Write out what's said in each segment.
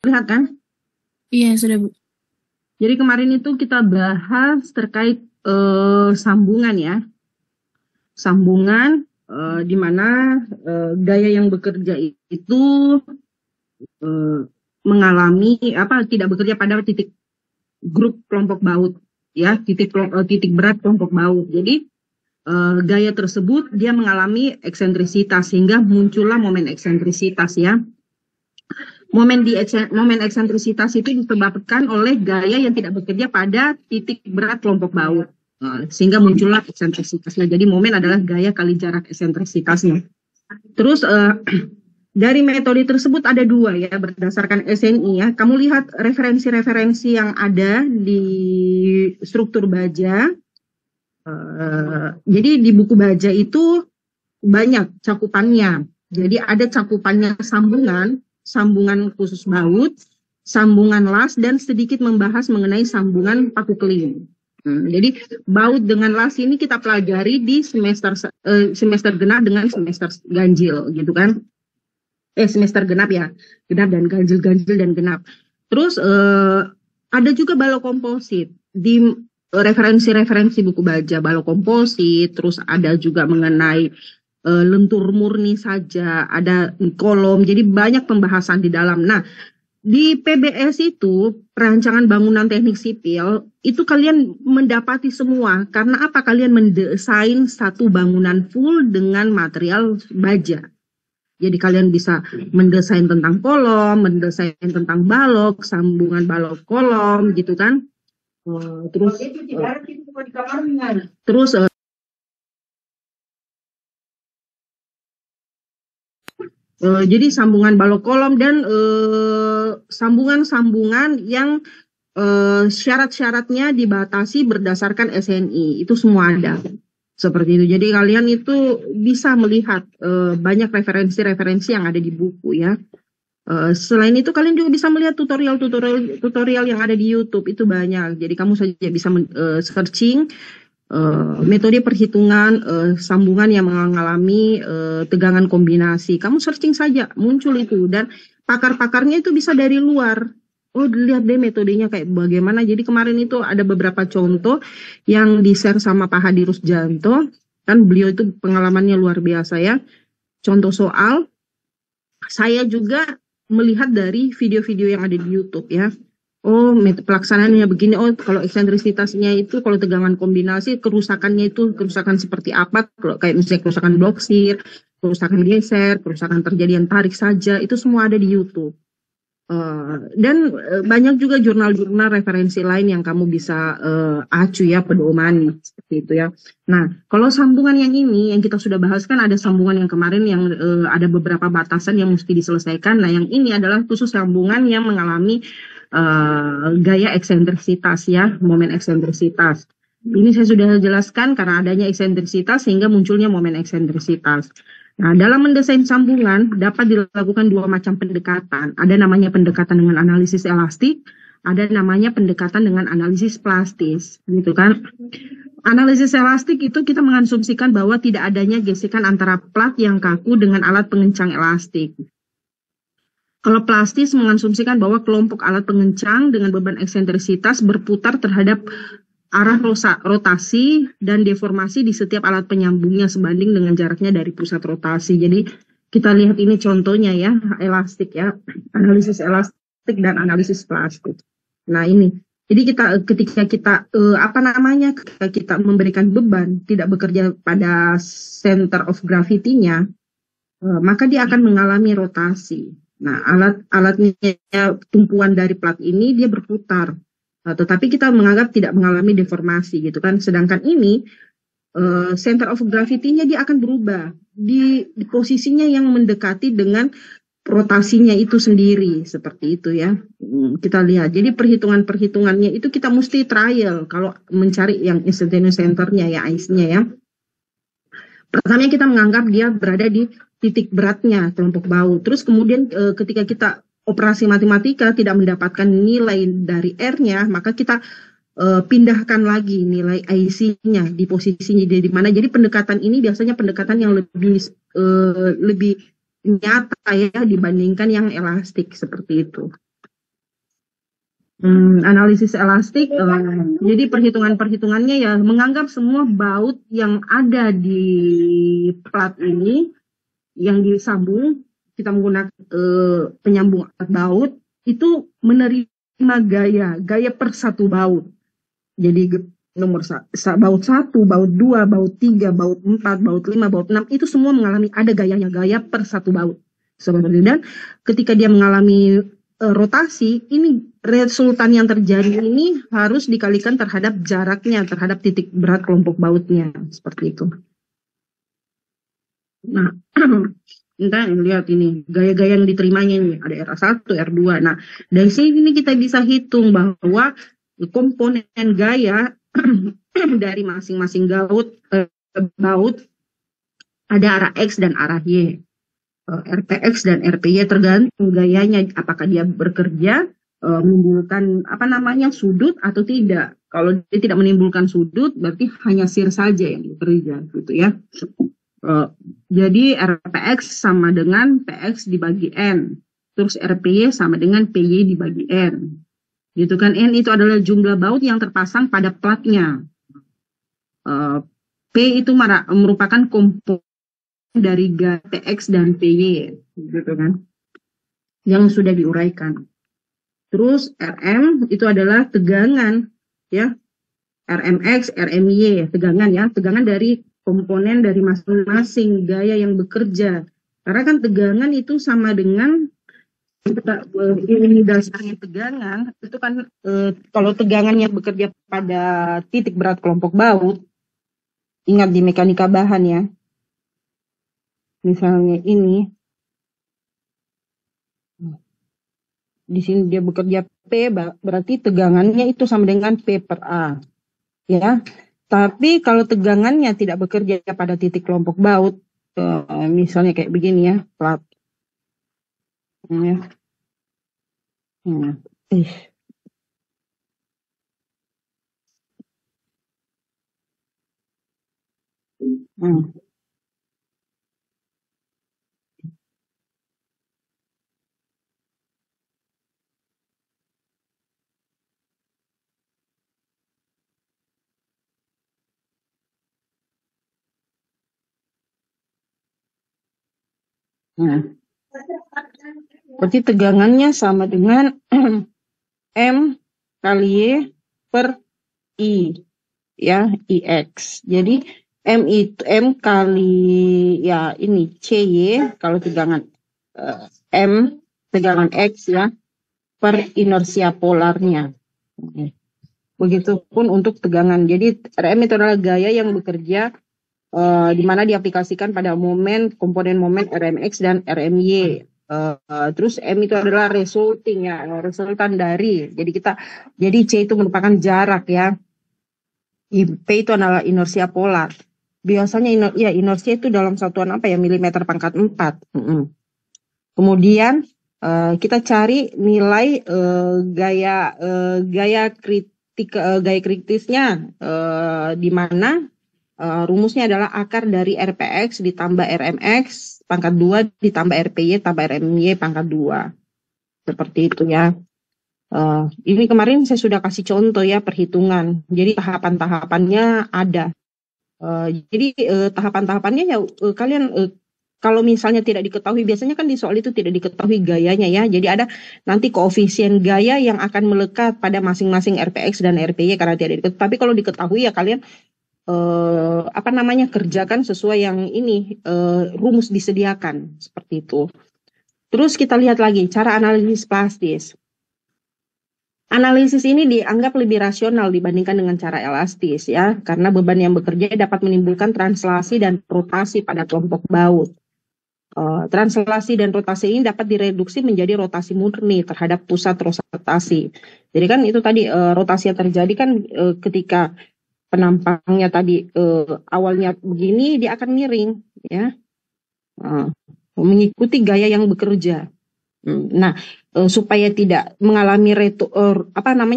lihat kan? Iya, sudah Bu. Jadi kemarin itu kita bahas terkait sambungan ya. Sambungan di mana gaya yang bekerja itu eh, mengalami tidak bekerja pada titik grup kelompok baut ya, titik berat kelompok baut. Jadi gaya tersebut dia mengalami eksentrisitas sehingga muncullah momen eksentrisitas ya. Momen eksentrisitas itu disebabkan oleh gaya yang tidak bekerja pada titik berat kelompok baut. Sehingga muncullah eksentrisitasnya. Jadi momen adalah gaya kali jarak eksentrisitasnya. Terus dari metode tersebut ada dua ya berdasarkan SNI ya. Kamu lihat referensi-referensi yang ada di struktur baja. Jadi di buku baja itu banyak cakupannya. Jadi ada cakupannya sambungan khusus baut, sambungan las, dan sedikit membahas mengenai sambungan paku keling. Jadi baut dengan las ini kita pelajari di semester genap dengan semester ganjil gitu kan. Semester genap ya, genap dan ganjil dan genap. Terus ada juga balok komposit di referensi-referensi buku baja, balok komposit. Terus ada juga mengenai lentur murni saja, ada kolom. Jadi banyak pembahasan di dalam. Nah, di PBS itu perancangan bangunan teknik sipil itu kalian mendapati semua karena apa? Kalian mendesain satu bangunan full dengan material baja. Jadi kalian bisa mendesain tentang kolom, mendesain tentang balok, sambungan balok kolom gitu kan. Terus jadi sambungan balok kolom dan sambungan-sambungan yang syarat-syaratnya dibatasi berdasarkan SNI. Itu semua ada. Seperti itu. Jadi kalian itu bisa melihat banyak referensi-referensi yang ada di buku ya. Selain itu kalian juga bisa melihat tutorial yang ada di YouTube. Itu banyak. Jadi kamu saja bisa searching metode perhitungan sambungan yang mengalami tegangan kombinasi. Kamu searching saja, muncul itu. Dan pakar-pakarnya itu bisa dari luar. Oh, lihat deh metodenya kayak bagaimana. Jadi kemarin itu ada beberapa contoh yang di-share sama Pak Hadi Rusjanto. Kan beliau itu pengalamannya luar biasa ya. Contoh soal, saya juga melihat dari video-video yang ada di YouTube ya. Oh, pelaksanaannya begini. Oh, kalau eksentrisitasnya itu, kalau tegangan kombinasi, kerusakannya itu kerusakan seperti apa? Kalau kayak misalnya kerusakan bloksir, kerusakan geser, kerusakan terjadi yang tarik saja, itu semua ada di YouTube. Dan banyak juga jurnal-jurnal referensi lain yang kamu bisa acu ya, pedomani seperti itu ya. Nah, kalau sambungan yang ini yang kita sudah bahas kan ada sambungan yang kemarin yang ada beberapa batasan yang mesti diselesaikan. Nah, yang ini adalah khusus sambungan yang mengalami gaya eksentrisitas ya, momen eksentrisitas. Ini saya sudah jelaskan karena adanya eksentrisitas sehingga munculnya momen eksentrisitas. Nah, dalam mendesain sambungan dapat dilakukan dua macam pendekatan. Ada namanya pendekatan dengan analisis elastik, ada namanya pendekatan dengan analisis plastis, gitu kan. Analisis elastik itu kita mengasumsikan bahwa tidak adanya gesekan antara plat yang kaku dengan alat pengencang elastik. Kalau plastis mengasumsikan bahwa kelompok alat pengencang dengan beban eksentrisitas berputar terhadap arah rotasi dan deformasi di setiap alat penyambungnya sebanding dengan jaraknya dari pusat rotasi. Jadi kita lihat ini contohnya ya, elastik ya, analisis elastik dan analisis plastik. Nah ini, jadi ketika kita ketika kita memberikan beban tidak bekerja pada center of gravity-nya, maka dia akan mengalami rotasi. Nah alatnya tumpuan dari plat ini dia berputar. Tetapi kita menganggap tidak mengalami deformasi gitu kan. Sedangkan ini center of gravity-nya dia akan berubah di posisinya yang mendekati dengan rotasinya itu sendiri seperti itu ya. Kita lihat. Jadi perhitungannya itu kita mesti trial kalau mencari yang instantaneous center-nya ya, ICE-nya ya. Pertama kita menganggap dia berada di titik beratnya kelompok baut. Terus kemudian ketika kita operasi matematika tidak mendapatkan nilai dari R-nya, maka kita pindahkan lagi nilai IC-nya di posisinya di mana. Jadi pendekatan ini biasanya pendekatan yang lebih nyata ya dibandingkan yang elastik seperti itu. Analisis elastik, jadi perhitungannya ya menganggap semua baut yang ada di plat ini yang disambung, kita menggunakan penyambung alat baut itu menerima gaya per satu baut. Jadi nomor baut 1, baut 2, baut 3, baut 4, baut 5, baut 6 itu semua mengalami ada gayanya, gaya per satu baut. Sebenarnya, dan ketika dia mengalami rotasi, ini resultan yang terjadi ini harus dikalikan terhadap jaraknya, terhadap titik berat kelompok bautnya, seperti itu. Nah, kita lihat ini gaya-gaya yang diterimanya ini ada R1, R2. Nah, dari sini kita bisa hitung bahwa komponen gaya dari masing-masing baut ada arah X dan arah Y. RPX dan RPY tergantung gayanya, apakah dia bekerja menimbulkan sudut atau tidak. Kalau dia tidak menimbulkan sudut, berarti hanya shear saja yang bekerja, gitu ya. Jadi RPX sama dengan PX dibagi N, terus RPY sama dengan PY dibagi N. Gitu kan, N itu adalah jumlah baut yang terpasang pada platnya. P itu merupakan komponen dari PX dan PY, gitu kan, yang sudah diuraikan. Terus RM itu adalah tegangan, ya, RMX, RMY, tegangan ya, tegangan dari komponen dari masing-masing gaya yang bekerja. Karena kan tegangan itu sama dengan ini dasarnya tegangan itu kan kalau tegangan yang bekerja pada titik berat kelompok baut, ingat di mekanika bahan ya. Misalnya ini, di sini dia bekerja P, berarti tegangannya itu sama dengan P per A, ya. Tapi kalau tegangannya tidak bekerja pada titik kelompok baut, misalnya kayak begini ya, plat. Ya. Berarti tegangannya sama dengan M kali Y per I, ya, IX. Jadi M kali ya ini CY kalau tegangan M tegangan X ya per inersia polarnya. Begitupun untuk tegangan. Jadi RM itu adalah gaya yang bekerja di mana diaplikasikan pada komponen momen RMX dan RMY. Terus M itu adalah resulting ya, resultan dari. Jadi C itu merupakan jarak ya. P itu adalah inersia polar. Biasanya inersia itu dalam satuan apa ya, milimeter pangkat 4. Kemudian kita cari nilai gaya kritisnya di mana rumusnya adalah akar dari RPX ditambah RMX pangkat 2 ditambah RPY tambah RMY pangkat 2. Seperti itu ya. Ini kemarin saya sudah kasih contoh ya perhitungan. Jadi tahapan-tahapannya ada. Jadi tahapan-tahapannya ya kalian kalau misalnya tidak diketahui, biasanya kan di soal itu tidak diketahui gayanya ya. Jadi ada nanti koefisien gaya yang akan melekat pada masing-masing RPX dan RPY karena tidak diketahui. Tapi kalau diketahui ya kalian kerjakan sesuai yang ini rumus disediakan seperti itu. Terus kita lihat lagi cara analisis plastis. Analisis ini dianggap lebih rasional dibandingkan dengan cara elastis ya, karena beban yang bekerja dapat menimbulkan translasi dan rotasi pada kelompok baut. Translasi dan rotasi ini dapat direduksi menjadi rotasi murni terhadap pusat rotasi. Jadi kan itu tadi rotasi yang terjadi kan ketika penampangnya tadi awalnya begini, dia akan miring ya, mengikuti gaya yang bekerja. Nah, supaya tidak mengalami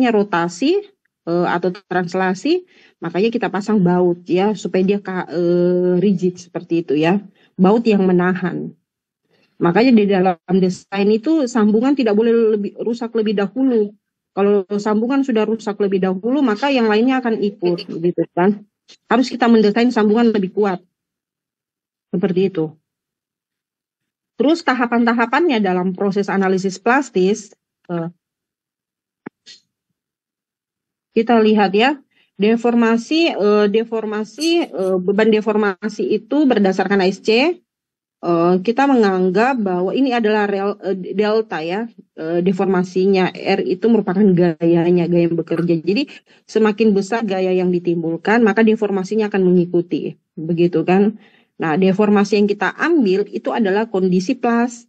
rotasi atau translasi, makanya kita pasang baut ya supaya dia rigid seperti itu ya, baut yang menahan. Makanya di dalam desain itu sambungan tidak boleh rusak lebih dahulu Kalau sambungan sudah rusak lebih dahulu, maka yang lainnya akan ikut, gitu kan. Harus kita mendesain sambungan lebih kuat, seperti itu. Terus tahapan-tahapannya dalam proses analisis plastis, kita lihat ya, beban deformasi itu berdasarkan ASC. Kita menganggap bahwa ini adalah delta ya, deformasinya. R itu merupakan gaya yang bekerja. Jadi semakin besar gaya yang ditimbulkan, maka deformasinya akan mengikuti, begitu kan? Nah, deformasi yang kita ambil itu adalah kondisi plastis,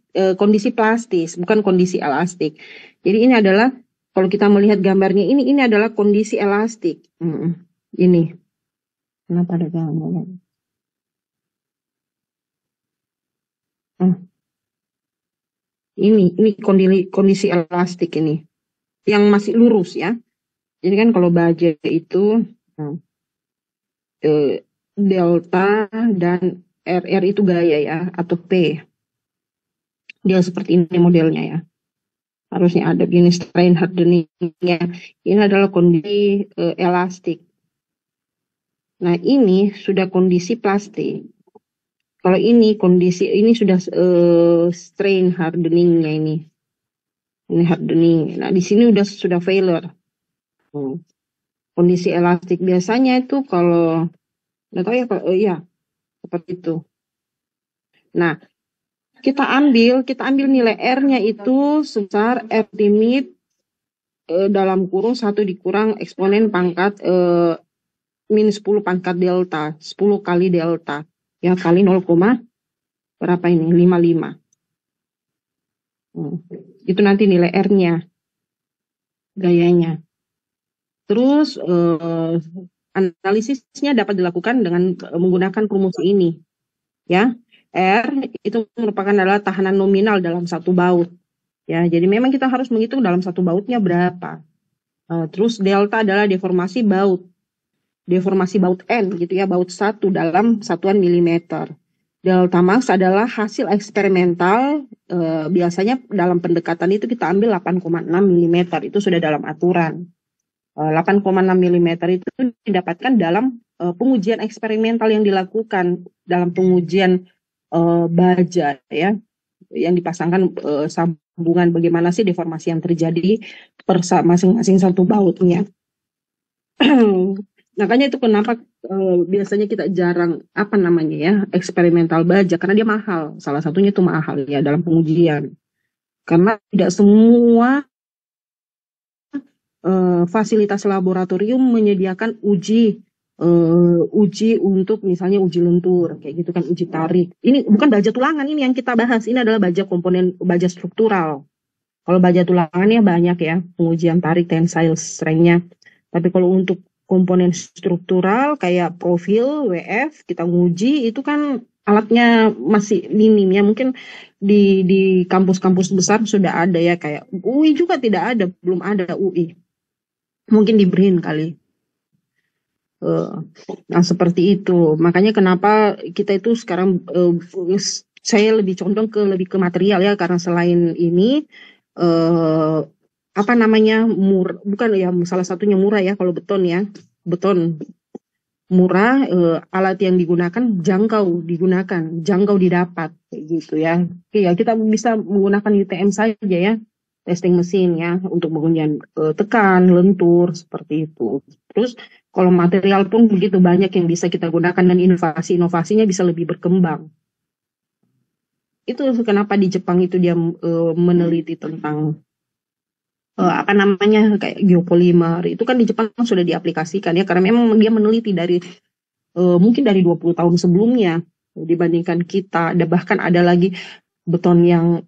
bukan kondisi elastik. Jadi ini adalah, kalau kita melihat gambarnya ini adalah kondisi elastik. Ini, kenapa ada gambarnya? Ini kondisi elastik ini yang masih lurus ya. Jadi kan kalau baja itu delta dan RR itu gaya ya, atau P. Dia seperti ini modelnya ya. Harusnya ada begini strain hardening-nya. Ini adalah kondisi elastik. Nah, ini sudah kondisi plastik. Kalau ini sudah strain hardening-nya ini. Ini hardening. Nah, di sini sudah failure. Kondisi elastik biasanya itu kalau nggak tahu ya, iya seperti itu. Nah, kita ambil nilai R-nya itu sebesar R limit dalam kurung 1 dikurang eksponen pangkat minus 10 pangkat delta, 10 kali delta. Ya, kali 0, berapa ini? 55. Itu nanti nilai R-nya, gayanya. Terus analisisnya dapat dilakukan dengan menggunakan rumus ini. Ya, R itu merupakan adalah tahanan nominal dalam satu baut. Ya, jadi memang kita harus menghitung dalam satu bautnya berapa. Terus delta adalah deformasi baut. Deformasi baut N gitu ya, baut 1 dalam satuan milimeter. Delta max adalah hasil eksperimental, biasanya dalam pendekatan itu kita ambil 8,6 mm, itu sudah dalam aturan. 8,6 mm itu didapatkan dalam pengujian eksperimental yang dilakukan dalam pengujian baja ya, yang dipasangkan sambungan bagaimana sih deformasi yang terjadi per masing-masing satu bautnya. Makanya itu kenapa biasanya kita jarang eksperimental baja, karena dia mahal. Salah satunya itu mahal ya dalam pengujian. Karena tidak semua fasilitas laboratorium menyediakan uji untuk misalnya uji lentur, kayak gitu kan, uji tarik. Ini bukan baja tulangan ini yang kita bahas, ini adalah baja komponen, baja struktural. Kalau baja tulangannya banyak ya, pengujian tarik, tensile strength-nya. Tapi kalau untuk komponen struktural kayak profil, WF, kita nguji itu kan alatnya masih minim ya. Mungkin di kampus-kampus besar sudah ada ya, kayak UI juga tidak ada, belum ada UI. Mungkin di BRIN kali. Nah, seperti itu. Makanya kenapa kita itu sekarang saya lebih condong lebih ke material ya, karena selain ini bukan ya, salah satunya murah ya. Kalau beton ya, beton murah, alat yang digunakan jangkau didapat kayak gitu ya. Oke ya, kita bisa menggunakan UTM saja ya, testing mesin ya, untuk pengujian tekan, lentur, seperti itu. Terus kalau material pun begitu banyak yang bisa kita gunakan, dan inovasinya bisa lebih berkembang. Itu kenapa di Jepang itu dia meneliti tentang kayak geopolimer. Itu kan di Jepang sudah diaplikasikan ya, karena memang dia meneliti dari mungkin dari 20 tahun sebelumnya dibandingkan kita. Bahkan ada lagi beton yang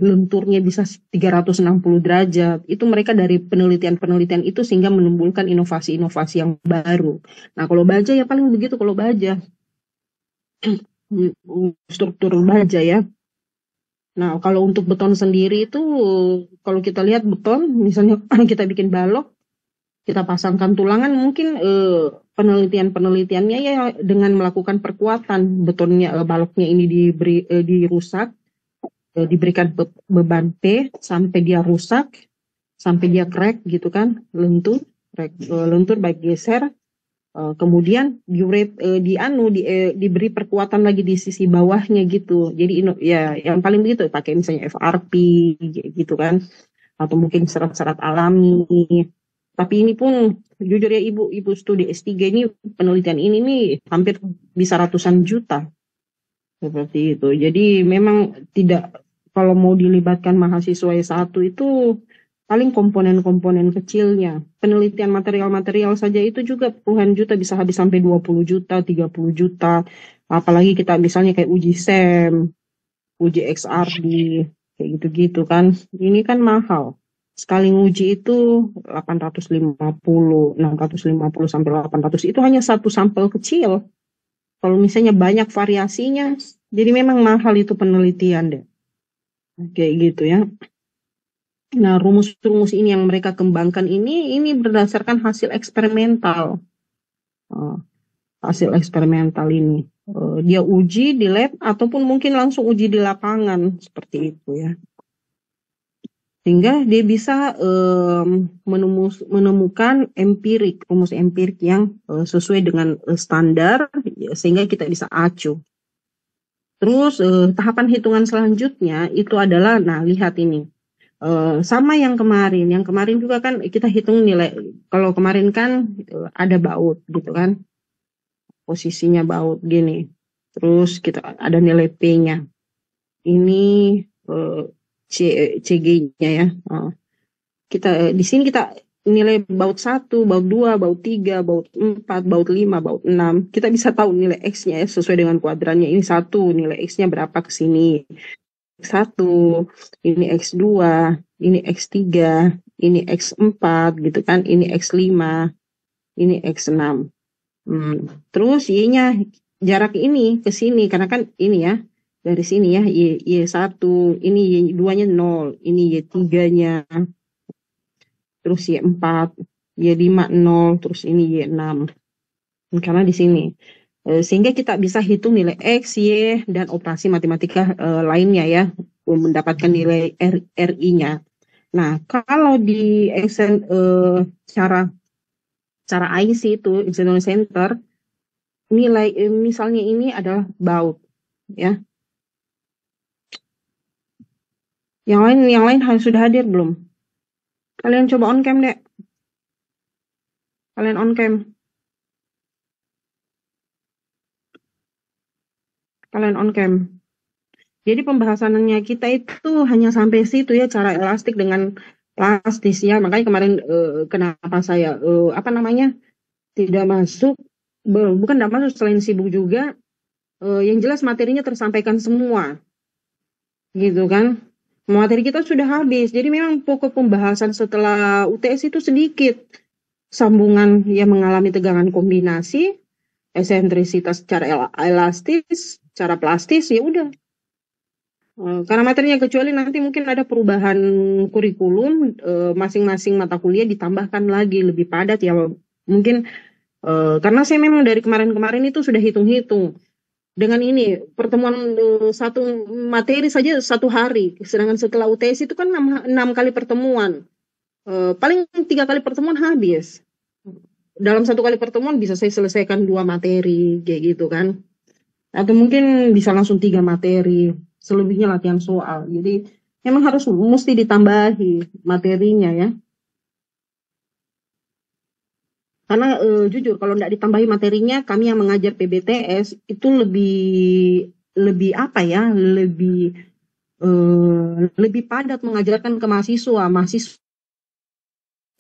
lenturnya bisa 360 derajat. Itu mereka dari penelitian itu sehingga menimbulkan inovasi-inovasi yang baru. Nah, kalau baja ya paling begitu, kalau baja struktur baja ya. Nah, kalau untuk beton sendiri itu, kalau kita lihat beton, misalnya kita bikin balok, kita pasangkan tulangan, mungkin penelitiannya ya dengan melakukan perkuatan betonnya, baloknya ini dirusak, diberikan beban P sampai dia rusak, sampai dia crack gitu kan, lentur, lentur baik geser. Kemudian diberi perkuatan lagi di sisi bawahnya gitu. Jadi ya yang paling begitu pakai misalnya FRP gitu kan, atau mungkin serat-serat alami. Tapi ini pun jujur ya ibu studi S3 ini penelitian ini nih hampir bisa ratusan juta seperti itu. Jadi memang tidak, kalau mau dilibatkan mahasiswa S1 itu paling komponen-komponen kecilnya. Penelitian material-material saja itu juga puluhan juta, bisa habis sampai 20 juta, 30 juta. Apalagi kita misalnya kayak uji SEM, uji XRD, kayak gitu-gitu kan. Ini kan mahal. Sekali uji itu 850, 650 sampai 800 itu hanya satu sampel kecil. Kalau misalnya banyak variasinya, jadi memang mahal itu penelitian deh. Kayak gitu ya. Nah, rumus-rumus ini yang mereka kembangkan ini berdasarkan hasil eksperimental. Hasil eksperimental ini. Dia uji di lab ataupun mungkin langsung uji di lapangan seperti itu ya. Sehingga dia bisa menemukan rumus empirik yang sesuai dengan standar, sehingga kita bisa acuh. Terus tahapan hitungan selanjutnya itu adalah, nah lihat ini. Sama yang kemarin juga kan kita hitung nilai. Kalau kemarin kan ada baut gitu kan, posisinya baut gini, terus kita ada nilai P-nya, ini CG-nya ya. Kita di sini kita nilai baut 1, baut 2, baut 3, baut 4, baut 5, baut 6. Kita bisa tahu nilai X-nya ya, sesuai dengan kuadrannya. Ini 1, nilai X-nya berapa ke sini. X1, ini X2, ini X3, ini X4 gitu kan, ini X5, ini X6. Terus Y-nya jarak ini ke sini, karena kan ini ya, dari sini ya, Y1, ini Y2-nya 0, ini Y3-nya, terus Y4, Y5, 0, terus ini Y6. Karena di sini. Sehingga kita bisa hitung nilai X, Y, dan operasi matematika lainnya ya, mendapatkan nilai RI-nya. Nah, kalau di cara IC itu, External Center, nilai misalnya ini adalah baut, ya. Yang lain sudah hadir belum? Kalian coba on cam deh. Kalian on cam. Kalian on cam. Jadi pembahasannya kita itu hanya sampai situ ya, cara elastik dengan plastis ya. Makanya kemarin kenapa saya tidak masuk, bukan tidak masuk selain sibuk juga, yang jelas materinya tersampaikan semua, gitu kan. Materi kita sudah habis, jadi memang pokok pembahasan setelah UTS itu sedikit. Sambungan yang mengalami tegangan kombinasi, eksentrisitas secara elastis, cara plastis, ya udah. Karena materinya, kecuali nanti mungkin ada perubahan kurikulum, masing-masing mata kuliah ditambahkan lagi lebih padat ya mungkin, karena saya memang dari kemarin-kemarin itu sudah hitung-hitung dengan ini pertemuan satu materi saja 1 hari, sedangkan setelah UTS itu kan 6 kali pertemuan, paling 3 kali pertemuan habis. Dalam 1 kali pertemuan bisa saya selesaikan 2 materi kayak gitu kan, atau mungkin bisa langsung 3 materi. Selebihnya latihan soal. Jadi memang mesti ditambahi materinya ya. Karena jujur kalau tidak ditambahi materinya, kami yang mengajar PBTS itu lebih apa ya, lebih padat mengajarkan ke mahasiswa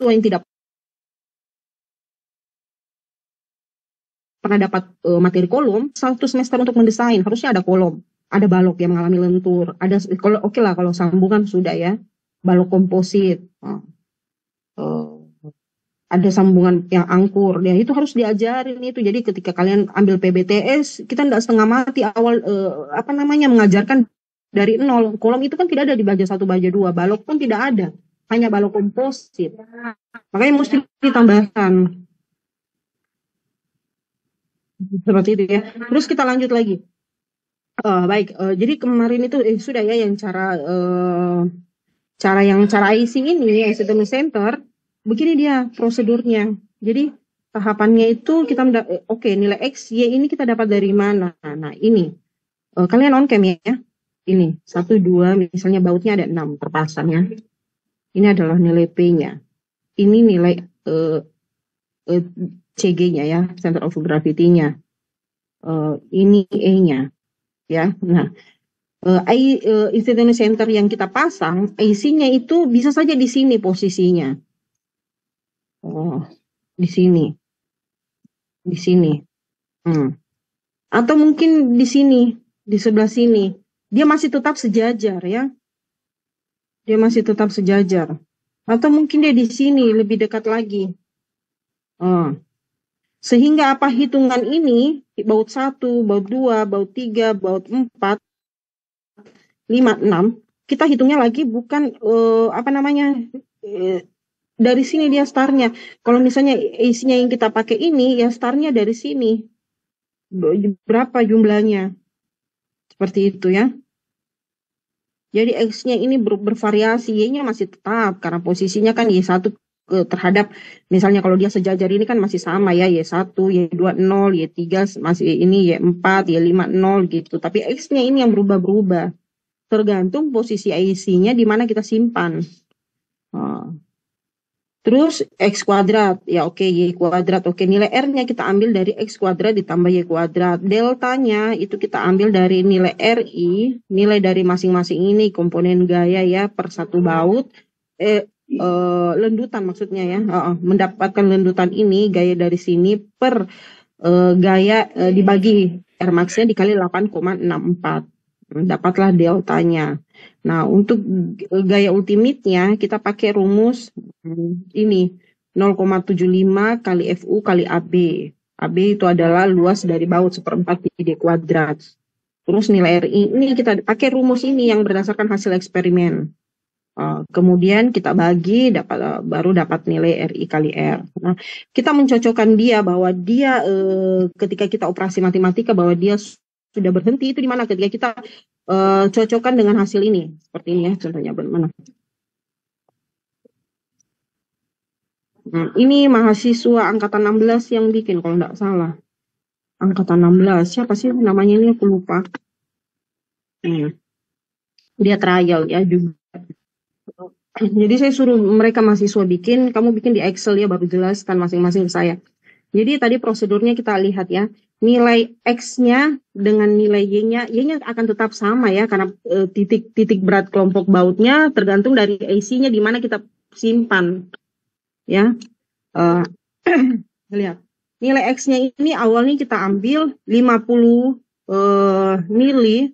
yang tidak pernah dapat materi kolom. 1 semester untuk mendesain harusnya ada kolom. Ada balok yang mengalami lentur, ada kalau oke lah kalau sambungan sudah ya, balok komposit, ada sambungan yang angkur, ya itu harus diajarin itu. Jadi ketika kalian ambil PBTS, kita tidak setengah mati awal mengajarkan dari nol. Kolom itu kan tidak ada di baja 1, baja 2, balok pun tidak ada, hanya balok komposit. Makanya mesti ditambahkan seperti itu ya. Terus kita lanjut lagi. Baik, jadi kemarin itu sudah ya yang cara cara IC ini, IC Thermal Center, begini dia prosedurnya. Jadi tahapannya itu kita oke, nilai X, Y ini kita dapat dari mana? Nah, ini. Kalian on cam ya. Ini 1, 2, misalnya bautnya ada 6 terpasang ya. Ini adalah nilai P-nya. Ini nilai CG-nya ya, center of gravity-nya. Ini E-nya ya. Nah, incident center yang kita pasang, IC-nya itu bisa saja di sini posisinya. Oh, di sini. Di sini. Atau mungkin di sini, di sebelah sini. Dia masih tetap sejajar ya. Dia masih tetap sejajar. Atau mungkin dia di sini, lebih dekat lagi. Sehingga apa hitungan ini, baut 1, baut 2, baut 3, baut 4, 5, 6, kita hitungnya lagi bukan dari sini dia startnya. Kalau misalnya AC-nya yang kita pakai ini, ya startnya dari sini. Berapa jumlahnya? Seperti itu ya. Jadi X-nya ini bervariasi, Y-nya masih tetap, karena posisinya kan Y1 terhadap, misalnya kalau dia sejajar ini kan masih sama ya, Y1, Y2, 0, Y3, masih ini Y4, Y5, 0 gitu. Tapi X-nya ini yang berubah-berubah. Tergantung posisi IC-nya di mana kita simpan. Terus X kuadrat, ya oke, Y kuadrat, oke, nilai R-nya kita ambil dari X kuadrat ditambah Y kuadrat. Deltanya itu kita ambil dari nilai RI, nilai dari masing-masing ini, komponen gaya ya, per satu baut, lendutan maksudnya ya, mendapatkan lendutan ini, gaya dari sini, per gaya dibagi R max-nya dikali 8,64. Dapatlah deltanya. Nah, untuk gaya ultimate-nya kita pakai rumus ini 0,75 kali FU kali AB. AB itu adalah luas dari baut 1/4 pi D kuadrat. Terus nilai RI ini kita pakai rumus ini yang berdasarkan hasil eksperimen. Kemudian kita bagi baru dapat nilai RI kali R. Nah, kita mencocokkan dia bahwa dia ketika kita operasi matematika bahwa dia sudah berhenti itu di mana ketika kita cocokkan dengan hasil ini. Seperti ini ya, contohnya bagaimana. Nah, ini mahasiswa angkatan 16 yang bikin kalau tidak salah. Angkatan 16, siapa sih namanya ini aku lupa. Dia trial ya juga. Jadi saya suruh mereka mahasiswa bikin, kamu bikin di Excel ya baru jelaskan masing-masing saya. Jadi tadi prosedurnya kita lihat ya. Nilai X-nya dengan nilai Y-nya, Y-nya akan tetap sama ya, karena titik berat kelompok bautnya tergantung dari AC-nya di mana kita simpan. Ya, lihat. Nilai X-nya ini awalnya kita ambil 50 mili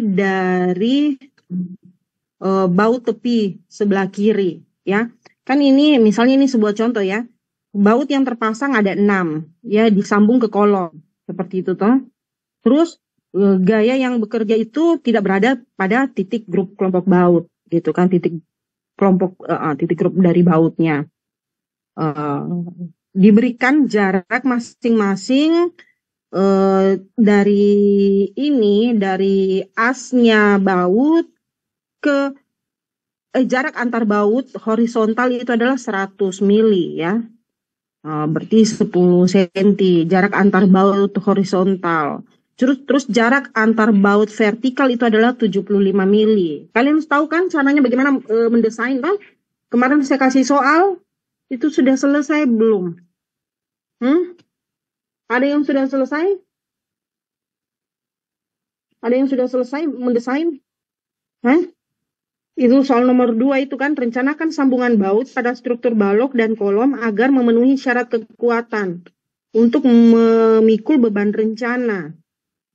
dari baut tepi sebelah kiri. Ya, kan ini misalnya ini sebuah contoh ya. Baut yang terpasang ada 6 ya, disambung ke kolom seperti itu toh. Terus gaya yang bekerja itu tidak berada pada titik grup kelompok baut gitu kan, titik grup dari bautnya. Diberikan jarak masing-masing dari asnya baut ke jarak antar baut horizontal itu adalah 100 mili ya. Berarti 10 cm jarak antar baut horizontal. Terus jarak antar baut vertikal itu adalah 75 mili. Kalian tahu kan caranya bagaimana mendesain kan? Kemarin saya kasih soal, itu sudah selesai belum? Ada yang sudah selesai? Ada yang sudah selesai mendesain? Itu soal nomor 2 itu kan, rencanakan sambungan baut pada struktur balok dan kolom agar memenuhi syarat kekuatan untuk memikul beban rencana.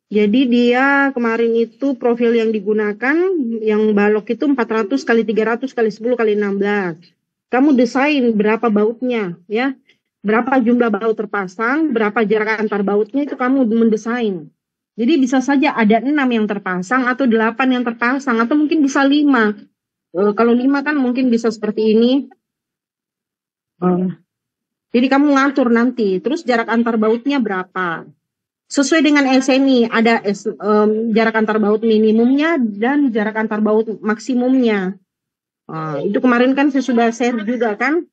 Jadi dia kemarin itu profil yang digunakan, yang balok itu 400 kali 300 kali 10 kali 16. Kamu desain berapa bautnya ya, berapa jumlah baut terpasang, berapa jarak antar bautnya, itu kamu mendesain. Jadi bisa saja ada 6 yang terpasang atau 8 yang terpasang atau mungkin bisa 5. Kalau 5 kan mungkin bisa seperti ini. Jadi kamu ngatur nanti. Terus jarak antar bautnya berapa? Sesuai dengan SNI, ada jarak antar baut minimumnya dan jarak antar baut maksimumnya. Itu kemarin kan saya sudah share juga kan.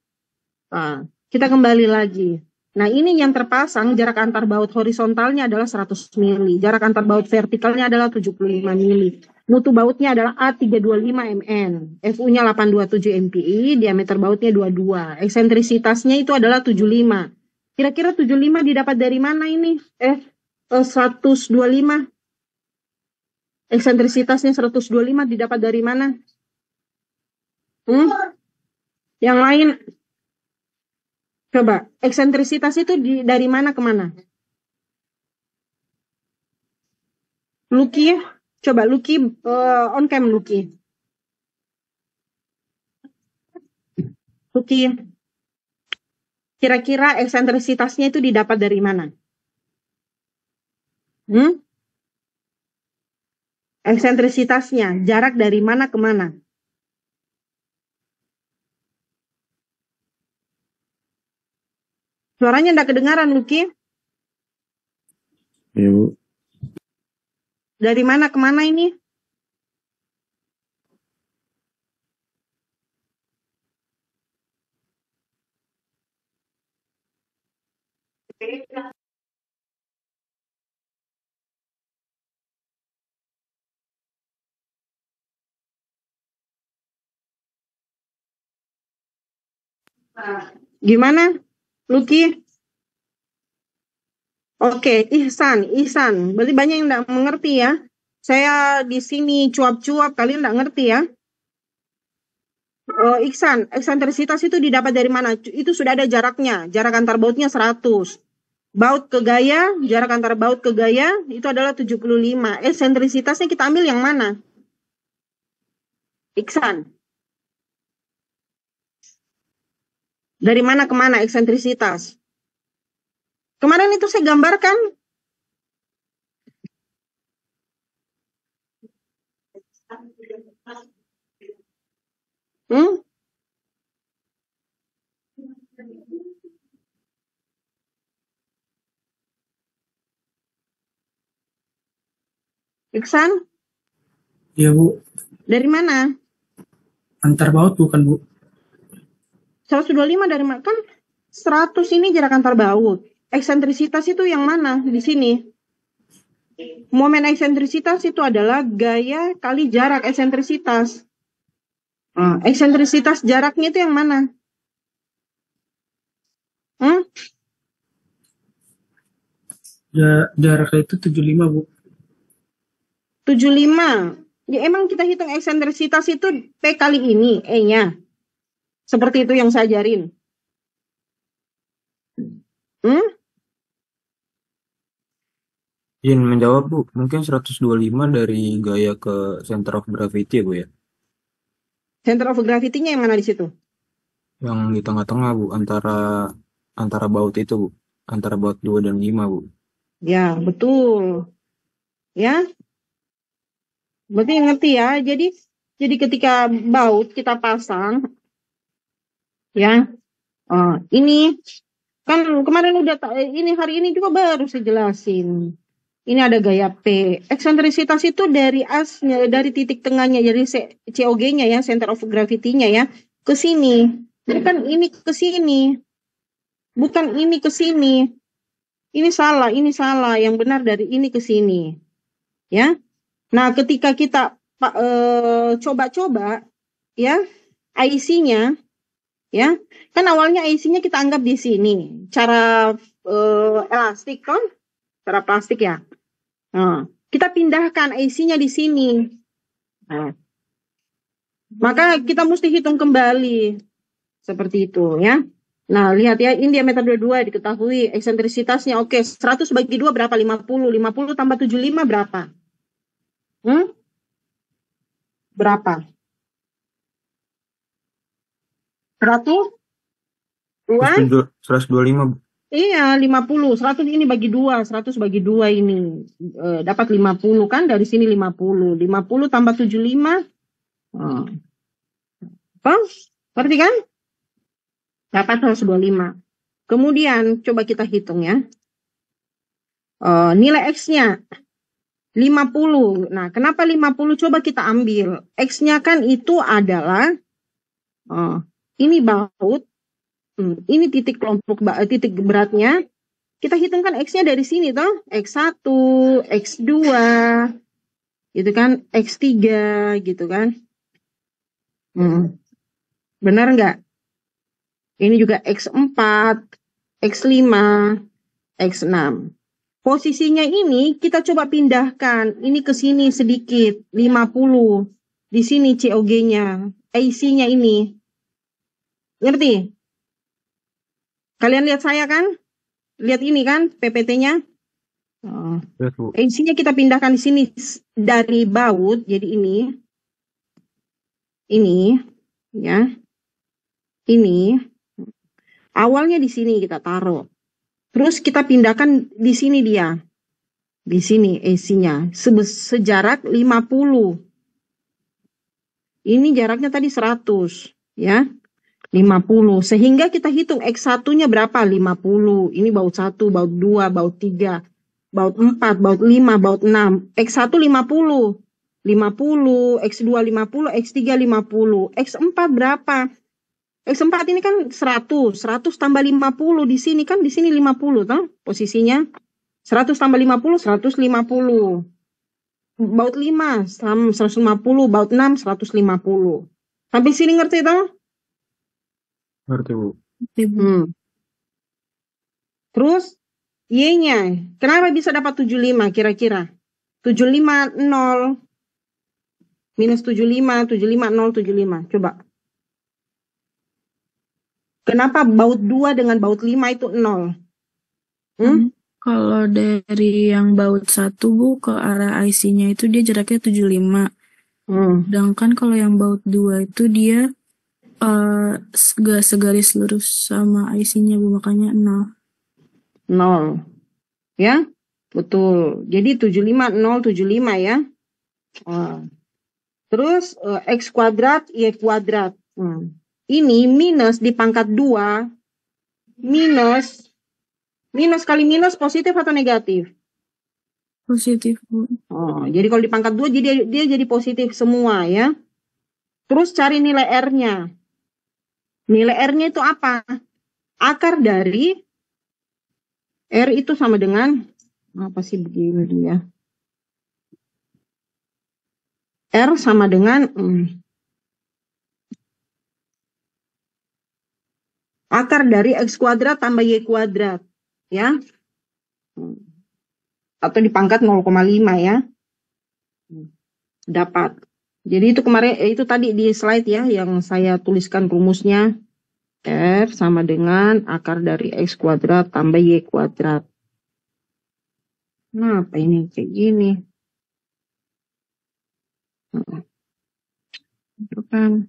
Kita kembali lagi. Nah, ini yang terpasang jarak antar baut horizontalnya adalah 100 mili. Jarak antar baut vertikalnya adalah 75 mili. Mutu bautnya adalah A325 mm. FU-nya 827 MPI, diameter bautnya 22. Eksentrisitasnya itu adalah 75. Kira-kira 75 didapat dari mana ini? 125. Eksentrisitasnya 125 didapat dari mana? Yang lain, coba. Eksentrisitas itu dari mana ke mana? Lucky ya? Coba Lucky on cam Lucky. Lucky. Kira-kira eksentrisitasnya itu didapat dari mana? Eksentrisitasnya, jarak dari mana ke mana? Suaranya enggak kedengaran, Lucky. Iya, Bu. Dari mana ke mana ini? Gimana, Lucky? Oke, Ihsan. Berarti banyak yang enggak mengerti ya. Saya di sini cuap-cuap, kalian enggak ngerti ya. Ihsan, eksentrisitas itu didapat dari mana? Itu sudah ada jaraknya. Jarak antar bautnya 100. Baut ke gaya, jarak antar baut ke gaya itu adalah 75. Eksentrisitasnya kita ambil yang mana? Iksan. Dari mana ke mana eksentrisitas? Kemarin itu saya gambarkan. Iksan? Iya, Bu. Dari mana? Antar baut bukan, Bu? 125 dari mana? Kan 100 ini jarak antar baut. Eksentrisitas itu yang mana? Di sini. Momen eksentrisitas itu adalah gaya kali jarak eksentrisitas. Eksentrisitas jaraknya itu yang mana? Jaraknya itu 75, Bu. 75. Ya emang kita hitung eksentrisitas itu P kali ini, E-nya. Seperti itu yang saya ajarin. Izin menjawab, Bu. Mungkin 125 dari gaya ke center of gravity ya, Bu ya? Center of gravity-nya yang mana di situ? Yang di tengah-tengah, Bu. Antara baut itu, Bu. Antara baut 2 dan 5, Bu. Ya, betul. Ya. Berarti ngerti ya. Jadi ketika baut kita pasang, ya. Ini kan kemarin udah ini hari ini juga baru saya jelasin. Ini ada gaya P. Eksentrisitas itu dari asnya, dari titik tengahnya, jadi COG-nya ya, center of gravity-nya ya, ke sini. Jadi kan ini ke sini. Bukan ini ke sini. Ini salah. Yang benar dari ini ke sini. Ya. Nah, ketika kita coba-coba ya, IC-nya ya. Kan awalnya IC-nya kita anggap di sini. Cara elastik kan? Cara plastik ya. Kita pindahkan IC-nya di sini. Maka kita mesti hitung kembali. Seperti itu ya. Nah, lihat ya, ini diameter 22 diketahui. Eksentrisitasnya oke, 100 bagi 2 berapa? 50. 50 tambah 75 berapa? Berapa? 125, Bu. Iya, 50. 100 ini bagi 2. 100 bagi 2 ini. Dapat 50 kan? Dari sini 50. 50 tambah 75. Berarti kan? Dapat 125. Kemudian, coba kita hitung ya. Nilai X-nya 50. Nah, kenapa 50? Coba kita ambil. X-nya kan itu adalah, ini baut, ini titik titik beratnya. Kita hitungkan X-nya dari sini toh. X1, X2, gitu kan. X3, gitu kan. Benar nggak? Ini juga X4, X5, X6. Posisinya ini kita coba pindahkan. Ini ke sini sedikit. 50. Di sini COG-nya. AC-nya ini. Ngerti? Kalian lihat saya kan? Lihat ini kan PPT-nya? Lihat, Bu. AC-nya kita pindahkan di sini dari baut. Jadi ini. Ini. Ya. Ini. Awalnya di sini kita taruh. Terus kita pindahkan di sini dia. Di sini AC-nya. Sejarak 50. Ini jaraknya tadi 100. Ya. 50. Sehingga kita hitung X1-nya berapa? 50. Ini baut 1, baut 2, baut 3, baut 4, baut 5, baut 6. X1 50. 50, X2 50, X3 50. X4 berapa? X4 ini kan 100. 100 tambah 50. Di sini kan, di sini 50 toh posisinya. 100 tambah 50, 150. Baut 5, 150. Baut 6, 150. Sampai sini ngerti toh? Ngerti, Bu. Terus Y-nya, kenapa bisa dapat 75 kira-kira? 750 minus 75, 750, 75. Coba. Kenapa baut 2 dengan baut 5 itu 0? Kalau dari yang baut 1, Bu, ke arah IC-nya itu dia jaraknya 75. Sedangkan kalau yang baut 2 itu dia gak segaris lurus sama IC-nya, Bu, makanya 0. 0. Ya? Betul. Jadi 75, 0, 75 ya. Terus X kuadrat, Y kuadrat. Ini minus di pangkat 2. Minus kali minus positif atau negatif? Positif, Bu. Jadi kalau di pangkat 2 dia jadi positif semua ya. Terus cari nilai R-nya. Nilai R-nya itu apa? Akar dari R itu sama dengan, apa sih begini dia? R sama dengan akar dari X kuadrat tambah Y kuadrat. Ya. Atau di pangkat 0,5 ya. Dapat. Jadi itu kemarin, itu tadi di slide ya, yang saya tuliskan rumusnya. R sama dengan akar dari X kuadrat tambah Y kuadrat. Nah, apa ini kayak gini? Itu kan.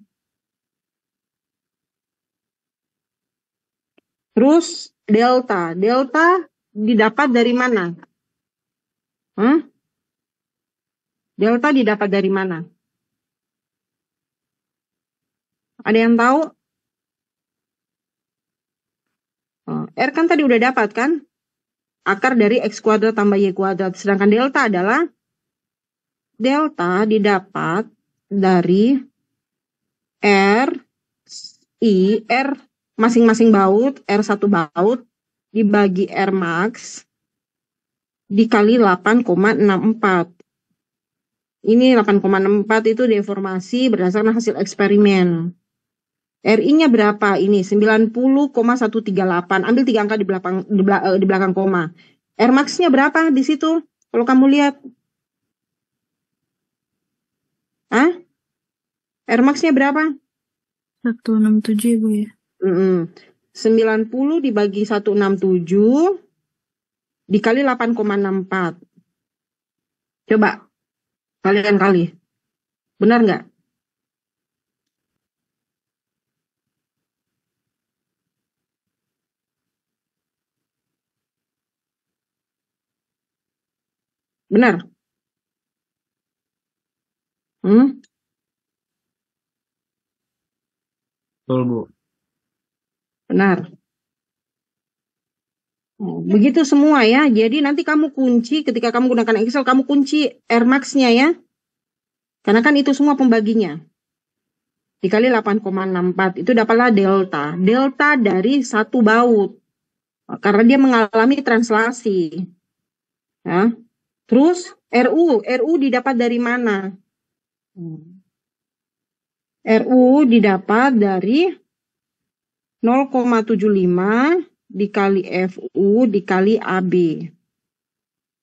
Terus delta. Delta didapat dari mana? Delta didapat dari mana? Ada yang tahu? R kan tadi udah dapat kan? Akar dari X kuadrat tambah Y kuadrat. Sedangkan delta adalah, delta didapat dari R, R masing-masing baut, R1 baut, dibagi R max, dikali 8,64. Ini 8,64 itu deformasi berdasarkan hasil eksperimen. RI-nya berapa? Ini 90,138. Ambil 3 angka di belakang koma. R max-nya berapa di situ? Kalau kamu lihat. R max-nya berapa? 167 ya, Bu ya. 90 dibagi 167 dikali 8,64. Coba kalian kali. Benar nggak? Benar? Betul, Bu. Benar. Begitu semua ya. Jadi nanti kamu kunci ketika kamu gunakan Excel, kamu kunci R max-nya ya. Karena kan itu semua pembaginya. Dikali 8,64 itu dapatlah delta. Delta dari satu baut. Karena dia mengalami translasi. Ya. Terus RU didapat dari mana? RU didapat dari 0,75 dikali FU dikali AB.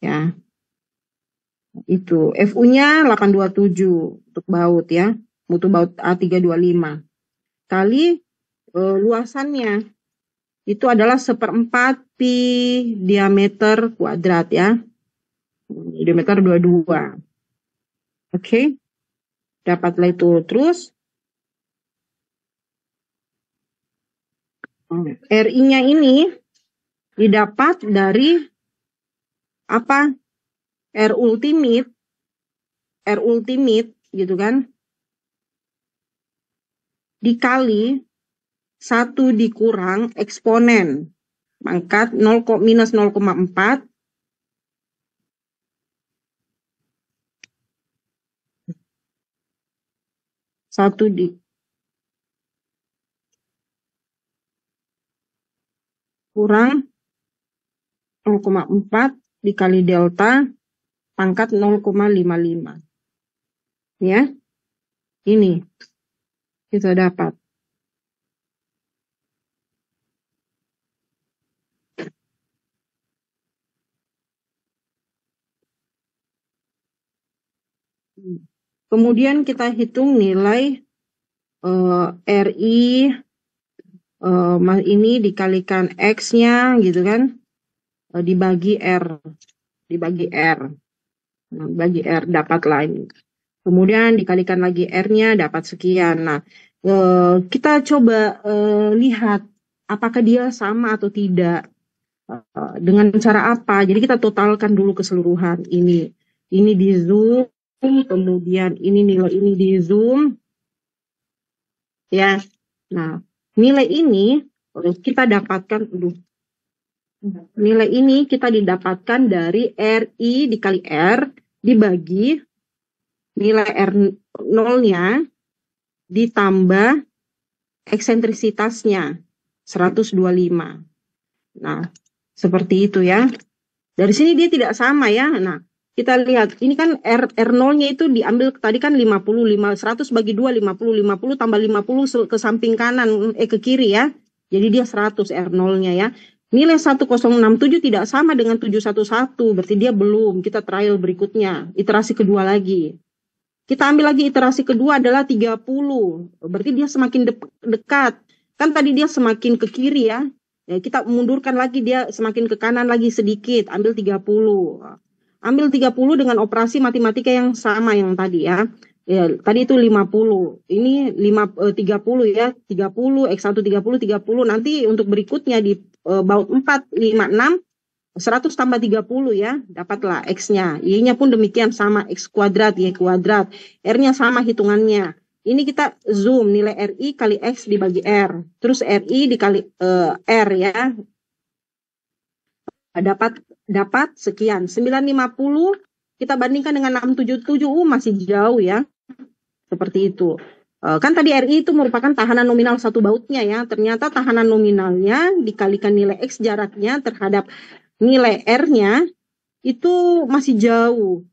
Ya. Itu FU-nya 827 untuk baut ya. Mutu baut A325. Kali luasannya itu adalah 1/4 pi diameter kuadrat ya. Diameter 22. Oke. Dapatlah itu. Terus RI-nya ini didapat dari apa? R ultimate gitu kan? Dikali 1 dikurang eksponen pangkat minus 0,4 1 dikurang 0,4 dikali delta pangkat 0,55. Ya. Ini kita dapat. Kemudian kita hitung nilai RI ini dikalikan X-nya gitu kan, dibagi R. Nah, bagi R dapatlah ini. Kemudian dikalikan lagi R-nya dapat sekian. Nah, kita coba lihat apakah dia sama atau tidak. Dengan cara apa? Jadi kita totalkan dulu keseluruhan ini. Ini di zoom, kemudian ini nilai ini di zoom. Ya. Nah, nilai ini kita dapatkan nilai ini kita didapatkan dari RI dikali R dibagi nilai R0-nya ditambah eksentrisitasnya 125. Nah, seperti itu ya. Dari sini dia tidak sama ya. Nah, kita lihat ini kan R0-nya itu diambil tadi kan 50 100 bagi 2 50 tambah 50 ke samping kanan ke kiri ya. Jadi dia 100 R0-nya ya. Nilai 1067 tidak sama dengan 711, berarti dia belum. Kita trial berikutnya, iterasi kedua lagi. Kita ambil lagi iterasi kedua adalah 30, berarti dia semakin dekat. Kan tadi dia semakin ke kiri ya. Kita mundurkan lagi dia semakin ke kanan lagi sedikit, ambil 30. Ambil 30 dengan operasi matematika yang sama yang tadi ya. Ya, tadi itu 50. Ini 30 ya. 30 X1 30 nanti untuk berikutnya di baut 4 5 6 100 tambah 30 ya, dapatlah X-nya. Y-nya pun demikian sama, X kuadrat, Y kuadrat. R-nya sama hitungannya. Ini kita zoom nilai RI kali X dibagi R. Terus RI dikali R ya. Dapat sekian. 950 kita bandingkan dengan 677 masih jauh ya. Seperti itu. Kan tadi RI itu merupakan tahanan nominal satu bautnya ya. Ternyata tahanan nominalnya dikalikan nilai X jaraknya terhadap nilai R-nya itu masih jauh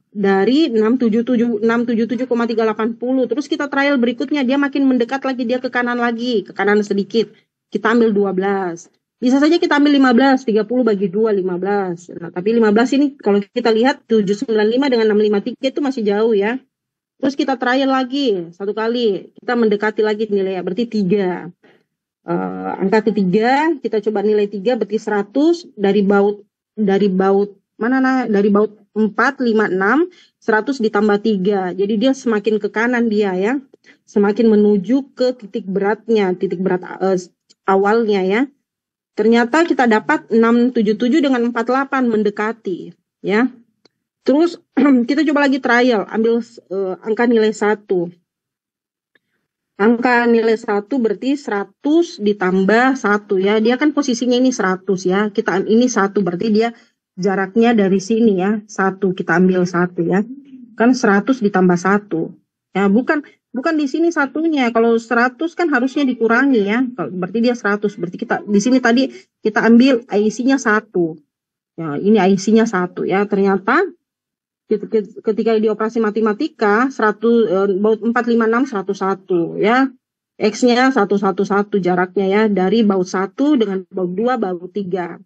dari 677,380. Terus kita trial berikutnya dia makin mendekat lagi, dia ke kanan sedikit. Kita ambil 12. Bisa saja kita ambil 15, 30 bagi 2 15. Nah, tapi 15 ini kalau kita lihat 795 dengan 653 itu masih jauh ya. Terus kita trial lagi satu kali, kita mendekati lagi nilai berarti 3. Angka ketiga kita coba nilai 3 berarti 100 dari baut mana dari baut 4 5 6 100 ditambah 3. Jadi dia semakin ke kanan dia ya. Semakin menuju ke titik berat awalnya ya. Ternyata kita dapat 677 dengan 48 mendekati ya. Terus kita coba lagi trial, ambil angka nilai 1. Angka nilai 1 berarti 100 ditambah 1 ya. Dia kan posisinya ini 100 ya. Ini 1 berarti dia jaraknya dari sini ya. 1 kita ambil 1 ya. Kan 100 ditambah 1. Ya, bukan di sini satunya. Kalau 100 kan harusnya dikurangi ya. Berarti dia 100. Berarti kita di sini tadi kita ambil IC-nya 1. Ya, ini IC-nya 1 ya. Ternyata ketika di operasi matematika 100 baut 456 101 ya. X-nya 111 jaraknya ya dari baut 1 dengan baut 2 baut 3.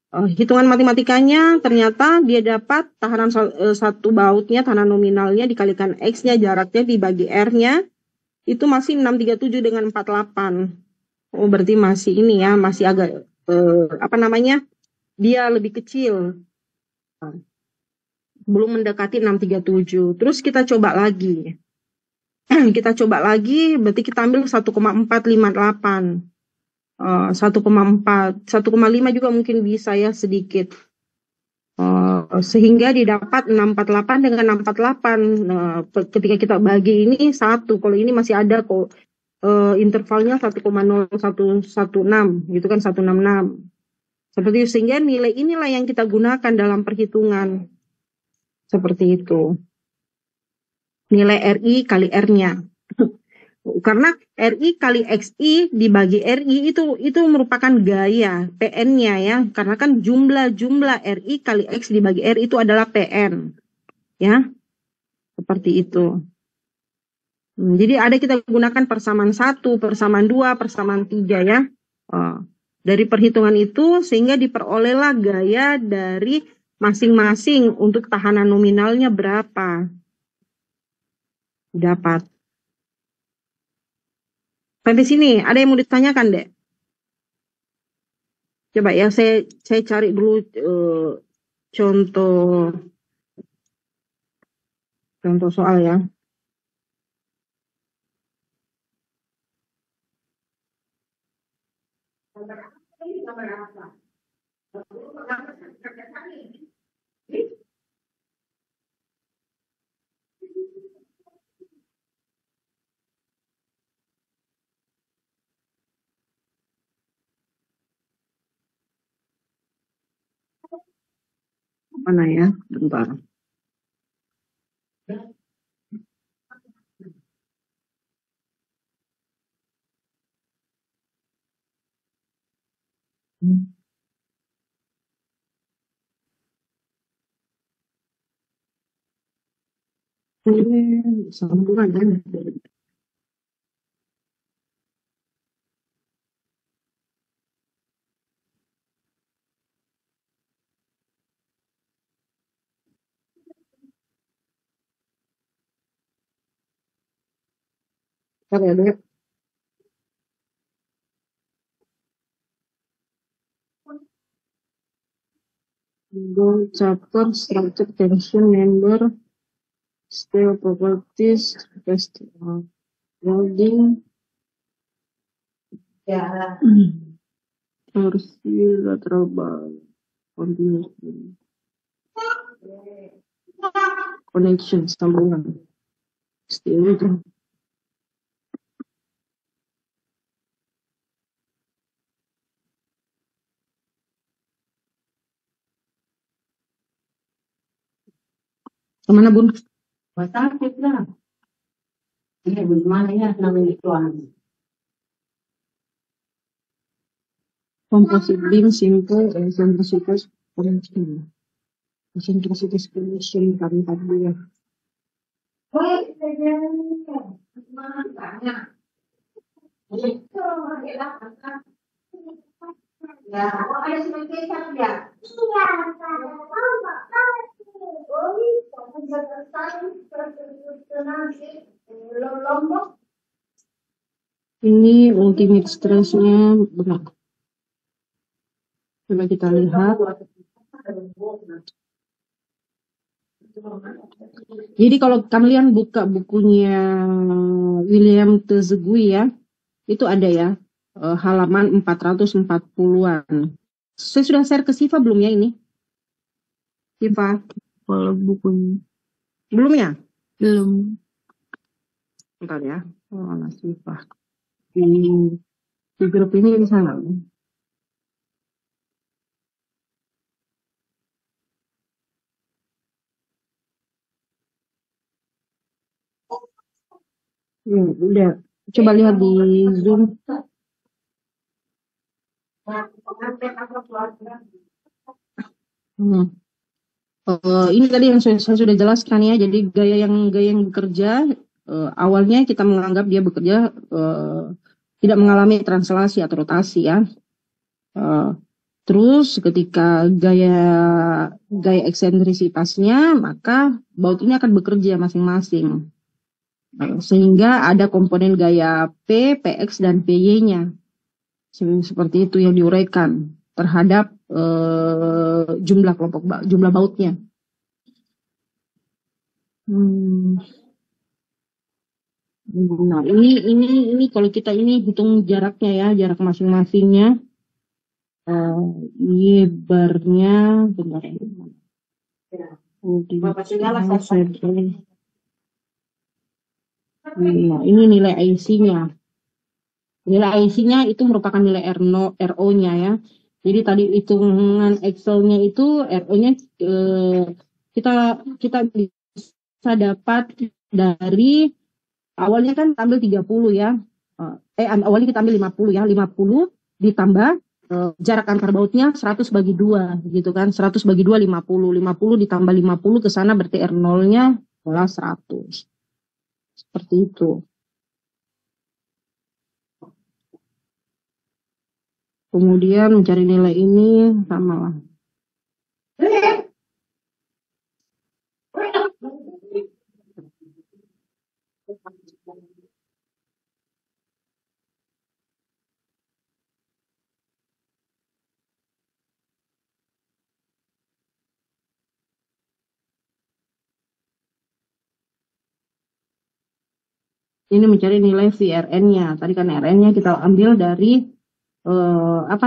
Hitungan matematikanya ternyata dia dapat tahanan satu bautnya, tahanan nominalnya dikalikan X-nya, jaraknya dibagi R-nya itu masih 637 dengan 48. Oh, berarti masih ini ya, masih agak dia lebih kecil. Belum mendekati 637. Terus kita coba lagi. Berarti kita ambil 1,458. 1,4, 1,5 juga mungkin bisa ya sedikit. Sehingga didapat 648 dengan 648. Ketika kita bagi ini 1, kalau ini masih ada kok intervalnya 1,0116 gitu kan 166. Seperti itu, sehingga nilai inilah yang kita gunakan dalam perhitungan. Seperti itu. Nilai RI kali R-nya. Karena RI kali XI dibagi RI itu merupakan gaya PN-nya ya. Karena kan jumlah RI kali X dibagi R itu adalah PN. Ya. Seperti itu. Jadi ada kita gunakan persamaan 1, persamaan 2, persamaan 3 ya. Dari perhitungan itu sehingga diperolehlah gaya dari masing-masing untuk tahanan nominalnya berapa. Dapat. Sampai sini, ada yang mau ditanyakan, Dek? Coba ya, saya cari dulu contoh soal ya. Mana ya? Bentar. Sambungan kan? Bentar ya, Dek. Chapter structure tension member steel properties welding torsi lateral bar continuous connection sambungan steel itu. Kemana Bun? Sakit lah. Ini bagaimana ya namanya tuan? Composite beam simple eccentricities connection. Eccentricities connection kami tadi ya. Ini ultimate stress-nya berat. Coba kita lihat. Jadi kalau kalian buka bukunya William Tezegui ya, itu ada ya, halaman 440-an. Saya sudah share ke Siva belum ya ini? Siva? Kalau bukunya. Belum ya? Belum. Bentar ya. Mana sifat di grup ini di sana. Udah. Coba lihat di Zoom. Ini tadi yang saya sudah jelaskan ya. Jadi gaya yang bekerja, awalnya kita menganggap dia bekerja tidak mengalami translasi atau rotasi ya. Terus ketika gaya eksentrisitasnya, maka baut ini akan bekerja masing-masing. Sehingga ada komponen gaya P, PX, dan PY-nya. Seperti itu yang diuraikan terhadap jumlah bautnya. Nah, ini kalau kita ini hitung jaraknya ya, jarak masing-masingnya. Y-barnya bentar ya. Nah, ini nilai IC-nya. Nilai IC-nya itu merupakan nilai RO-nya ya. Jadi tadi hitungan Excel-nya itu RO-nya kita bisa dapat dari awalnya kan ambil 30 ya. Awalnya kita ambil 50 ya. 50 ditambah jarak antar bautnya 100 bagi 2 gitu kan. 100 bagi 2 50. 50 ditambah 50 ke sana berarti R0-nya adalah 100. Seperti itu. Kemudian mencari nilai ini sama lah. Ini mencari nilai VRN-nya. Tadi kan RN-nya kita ambil dari F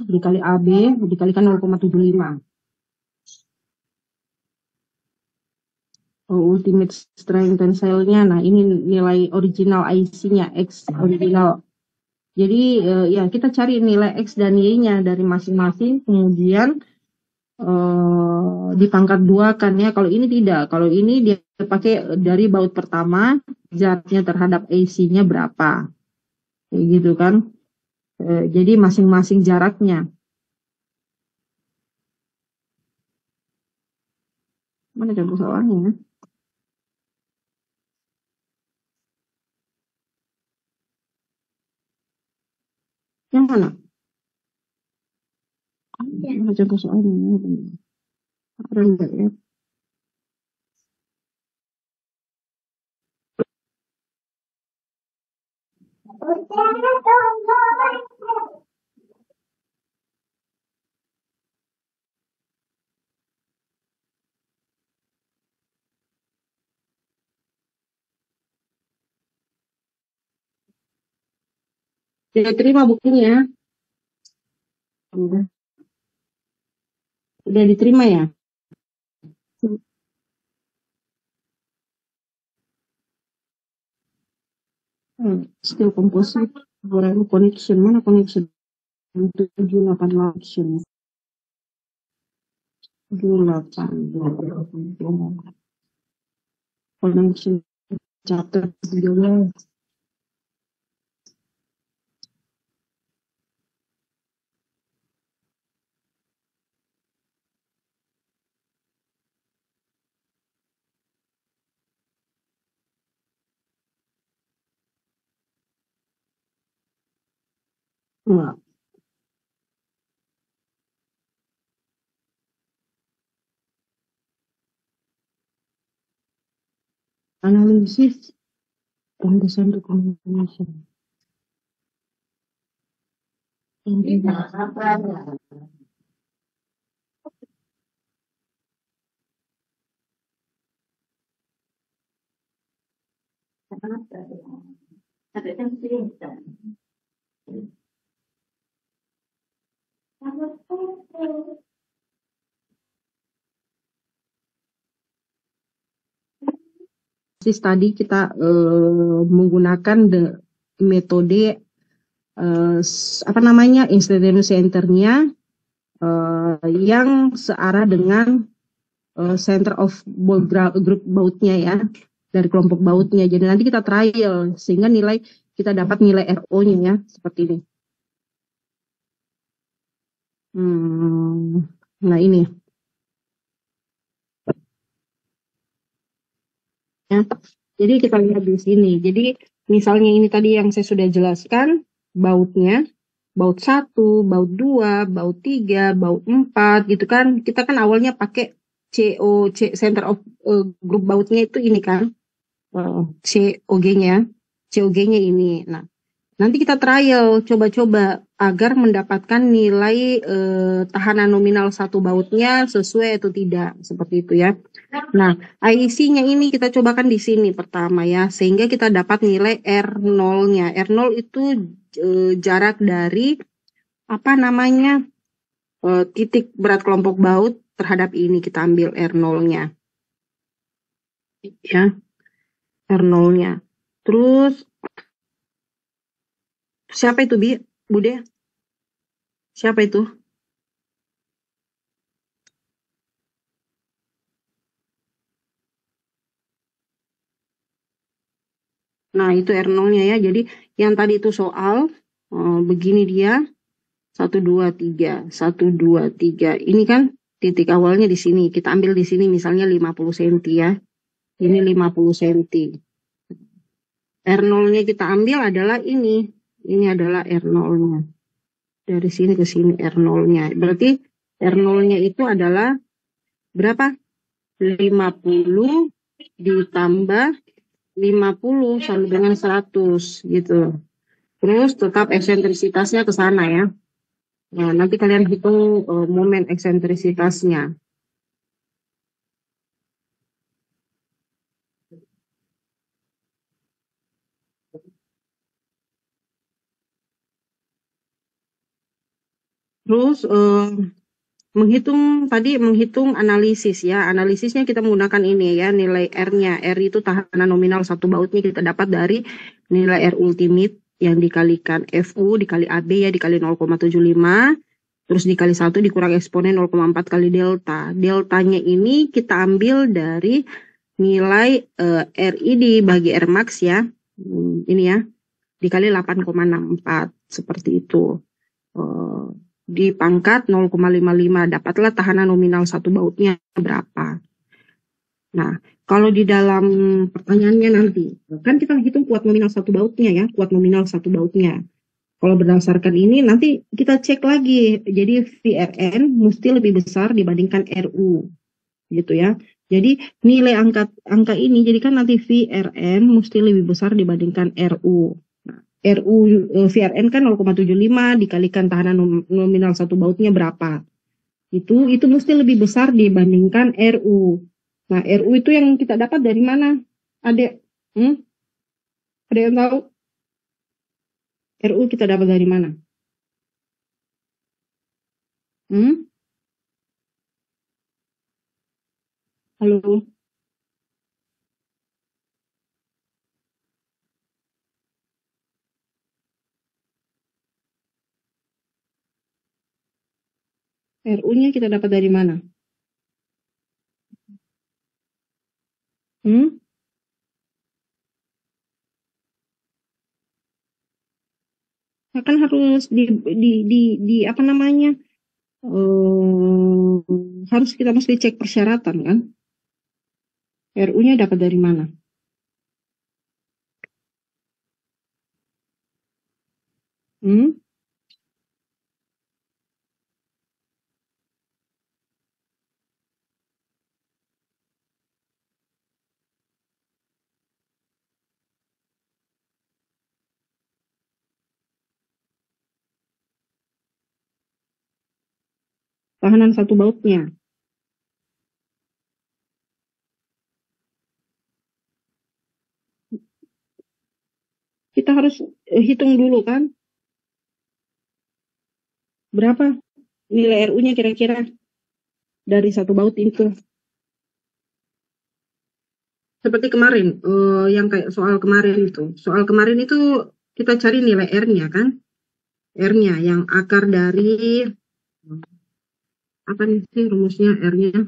dikali AB dikalikan 0,75. Ultimate strength tensile-nya. Nah, ini nilai original IC-nya, X original. Jadi ya kita cari nilai X dan Y-nya dari masing-masing, kemudian dipangkat 2 kan ya. Kalau ini tidak, kalau ini dia pakai dari baut pertama, jaraknya terhadap AC-nya berapa. Kayak gitu kan. Jadi masing-masing jaraknya. Mana contoh soalnya? Yang mana? Mana contoh soalnya? Ada enggak ya? Sudah terima bukunya? Udah diterima ya? Still composite connection. Mana connection? 78 connection. 78 connection chapter 13. Nah, analisis landasan combination. analisis tadi kita menggunakan metode instantaneous centernya yang searah dengan center of group bautnya ya, dari kelompok bautnya. Jadi nanti kita trial sehingga kita dapat nilai RO-nya ya seperti ini. Nah ini ya. Jadi kita lihat di sini. Jadi misalnya ini tadi yang saya sudah jelaskan bautnya, baut 1, baut 2, baut 3, baut 4 gitu kan. Kita kan awalnya pakai center of group bautnya itu ini kan. COG-nya ini. Nah, nanti kita trial, coba-coba agar mendapatkan nilai tahanan nominal satu bautnya sesuai atau tidak, seperti itu ya. Nah, IEC-nya ini kita cobakan di sini pertama ya, sehingga kita dapat nilai R0-nya. R0 itu jarak dari titik berat kelompok baut terhadap ini, kita ambil R0-nya. Ya. R0-nya. Terus siapa itu Bude? Siapa itu? Nah, itu R0-nya ya. Jadi yang tadi itu soal begini dia 1 2 3 1 2 3. Ini kan titik awalnya di sini. Kita ambil di sini misalnya 50 cm ya. Ini 50 cm. R0-nya kita ambil adalah ini. Ini adalah R0-nya. Dari sini ke sini R0-nya. Berarti R0-nya itu adalah berapa? 50 ditambah 50 sama dengan 100 gitu. Terus tetap eksentrisitasnya ke sana ya. Nah, nanti kalian hitung momen eksentrisitasnya. Terus menghitung analisis ya. Analisisnya kita menggunakan ini ya, nilai R-nya. R itu tahanan nominal satu bautnya kita dapat dari nilai R ultimate yang dikalikan FU dikali AB ya, dikali 0,75. Terus dikali 1 dikurang eksponen 0,4 kali delta. Deltanya ini kita ambil dari nilai RI dibagi R max ya. Ini ya. Dikali 8,64 seperti itu. Di pangkat 0,55 dapatlah tahanan nominal satu bautnya berapa. Nah, kalau di dalam pertanyaannya nanti, kan kita hitung kuat nominal satu bautnya ya, kuat nominal satu bautnya. Kalau berdasarkan ini nanti kita cek lagi, jadi VRN mesti lebih besar dibandingkan RU, gitu ya. Jadi nilai angka ini, jadi kan nanti VRN mesti lebih besar dibandingkan RU. RU VRN kan 0,75 dikalikan tahanan nominal satu bautnya berapa. Itu mesti lebih besar dibandingkan RU. Nah, RU itu yang kita dapat dari mana? Ada yang tahu? RU kita dapat dari mana? Halo? RU-nya kita dapat dari mana? Nah, kan harus harus kita mesti cek persyaratan kan? RU-nya dapat dari mana? Tahanan satu bautnya. Kita harus hitung dulu kan? Berapa nilai RU-nya kira-kira dari satu baut itu? seperti kemarin, yang kayak soal kemarin itu. Soal kemarin itu kita cari nilai R-nya kan? R-nya yang akar dari apa nih sih rumusnya R-nya?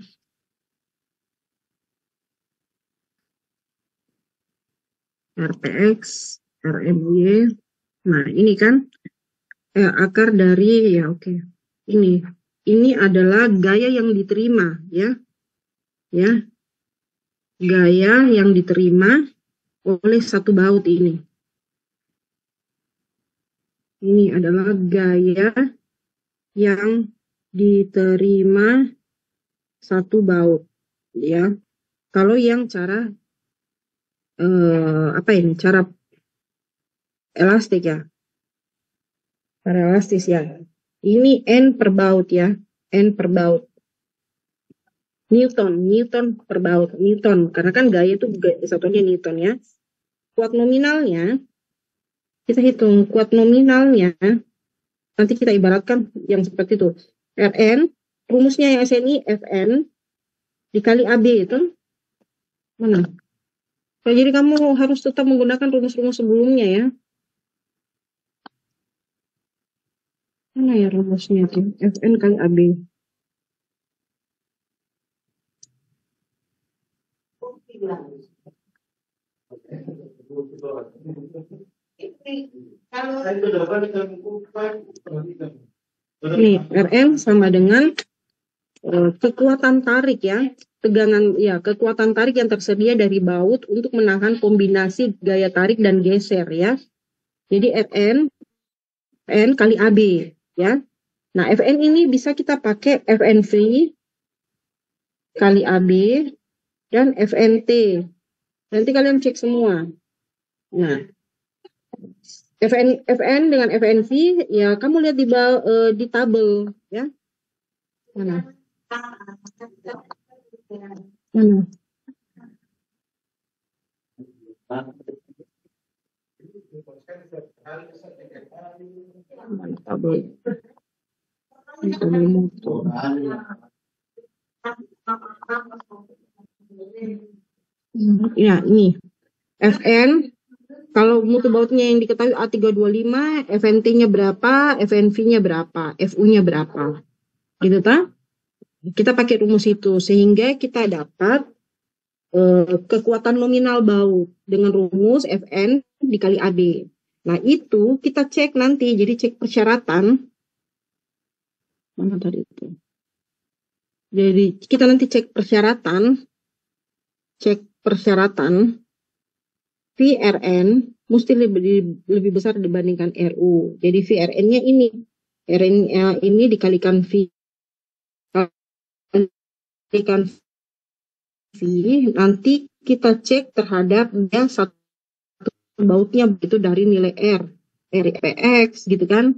RPX, RMY. Nah, ini kan akar dari ya oke. Ini. Ini adalah gaya yang diterima ya. Ya. Gaya yang diterima oleh satu baut ini. Ini adalah gaya yang diterima satu baut ya. Kalau yang cara apa ini? Cara elastik ya. Cara elastis ya. Ini N per baut ya. N per baut. Newton per baut. Newton. Karena kan gaya itu satunya Newton ya. Kuat nominalnya, kita hitung kuat nominalnya. Nanti kita ibaratkan yang seperti itu. Rn, rumusnya yang SNI, Fn, dikali AB itu. Mana? Nah, jadi kamu harus tetap menggunakan rumus-rumus sebelumnya ya. Mana ya rumusnya itu? Fn kali AB. Nih, Rn sama dengan kekuatan tarik ya. Tegangan ya, kekuatan tarik yang tersedia dari baut untuk menahan kombinasi gaya tarik dan geser ya. Jadi Fn kali AB ya. Nah, Fn ini bisa kita pakai Fnv kali AB dan Fnt. Nanti kalian cek semua. Nah, Fn dengan Fnv ya kamu lihat di tabel ya. Mana? Mana? Mana tabel? Tabel motor. Ya, ini. Fn kalau mutu bautnya yang diketahui A325, FNT-nya berapa, FNV-nya berapa, FU-nya berapa. Gitu ta? Kita pakai rumus itu sehingga kita dapat kekuatan nominal baut dengan rumus Fn dikali AB. Nah, itu kita cek nanti, jadi cek persyaratan. Mana tadi itu? Jadi kita nanti cek persyaratan VRN mesti lebih besar dibandingkan RU. Jadi VRN-nya ini. RN-nya ini dikalikan V. Dikalikan V. Nanti kita cek terhadap yang satu bautnya begitu dari nilai R. RPX gitu kan.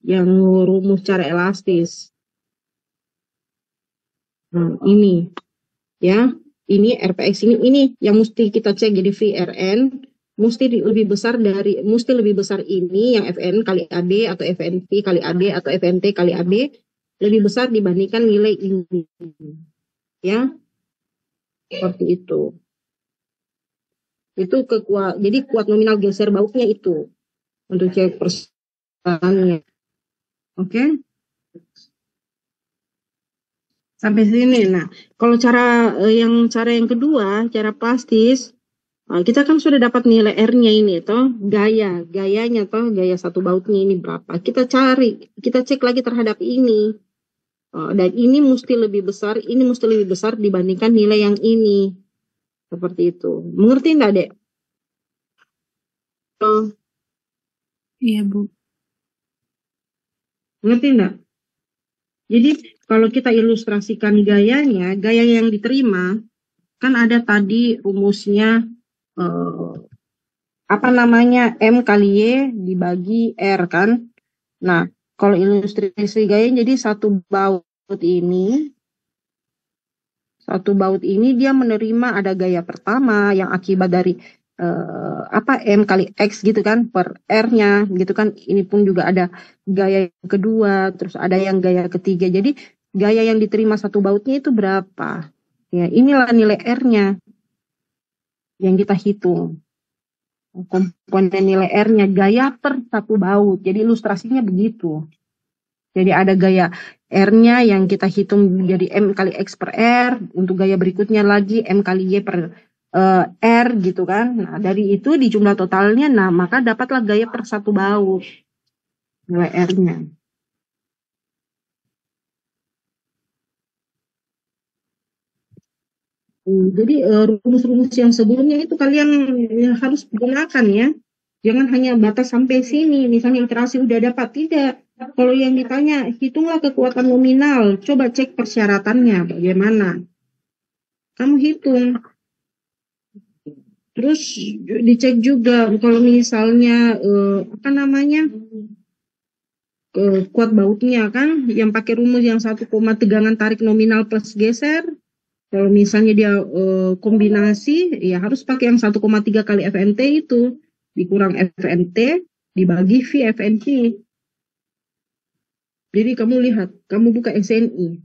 Yang rumus cara elastis. Nah, ini. Ya. Ini RPX ini yang mesti kita cek, jadi VRN mesti lebih besar ini yang Fn kali AB atau FNV kali AB atau FNT kali AB lebih besar dibandingkan nilai ini. Ya. Seperti itu. Itu jadi kuat nominal geser bautnya itu untuk cek persyaratannya. Oke? Sampai sini. Nah, kalau cara yang kedua, cara plastis, kita kan sudah dapat nilai R-nya ini toh, gayanya toh, gaya satu bautnya ini berapa. Kita cek lagi terhadap ini. Dan ini mesti lebih besar dibandingkan nilai yang ini. Seperti itu. Mengerti enggak, Dek? Iya, Bu. Mengerti enggak? Jadi kalau kita ilustrasikan gayanya, gaya yang diterima, kan ada tadi rumusnya M kali Y dibagi R kan. Nah, kalau ilustrasi gaya jadi satu baut ini dia menerima ada gaya pertama yang akibat dari M kali X gitu kan per R-nya gitu kan. Ini pun juga ada gaya yang kedua, terus ada yang gaya ketiga. Jadi gaya yang diterima satu bautnya itu berapa? Ya, inilah nilai R-nya. yang kita hitung. Komponen nilai R-nya gaya per satu baut. Jadi ilustrasinya begitu. Jadi ada gaya R-nya yang kita hitung jadi M kali X per R. Untuk gaya berikutnya lagi M kali Y per R gitu kan. Nah dari itu di jumlah totalnya, nah maka dapatlah gaya per satu baut. Nilai R-nya. Jadi rumus-rumus yang sebelumnya itu kalian harus gunakan ya. Jangan hanya batas sampai sini, misalnya iterasi udah dapat, tidak. Kalau yang ditanya, hitunglah kekuatan nominal, coba cek persyaratannya bagaimana. Kamu hitung. Terus dicek juga kalau misalnya apa namanya? Kuat bautnya kan, yang pakai rumus yang 1, tegangan tarik nominal plus geser. Kalau misalnya dia kombinasi, ya harus pakai yang 1,3 kali FNT itu. Dikurang FNT, dibagi V FNT. Jadi kamu lihat, kamu buka SNI.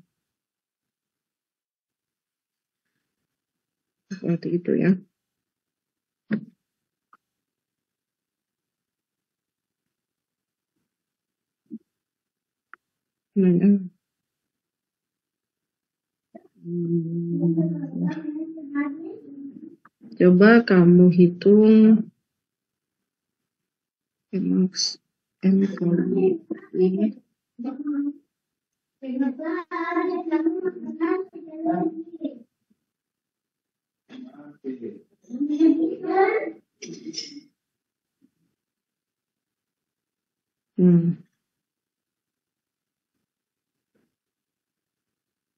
Seperti itu ya. Nah, coba kamu hitung max M kali ini.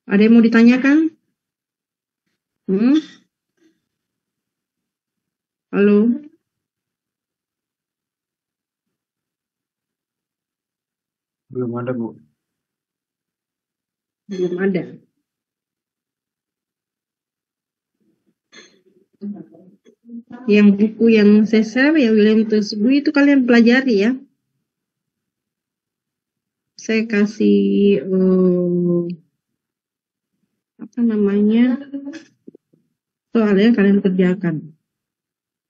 Ada yang mau ditanyakan? Halo? Belum ada, Bu. Belum ada. Yang buku yang saya share, yang William Tesbu itu kalian pelajari ya. Saya kasih apa namanya, soalnya kalian kerjakan.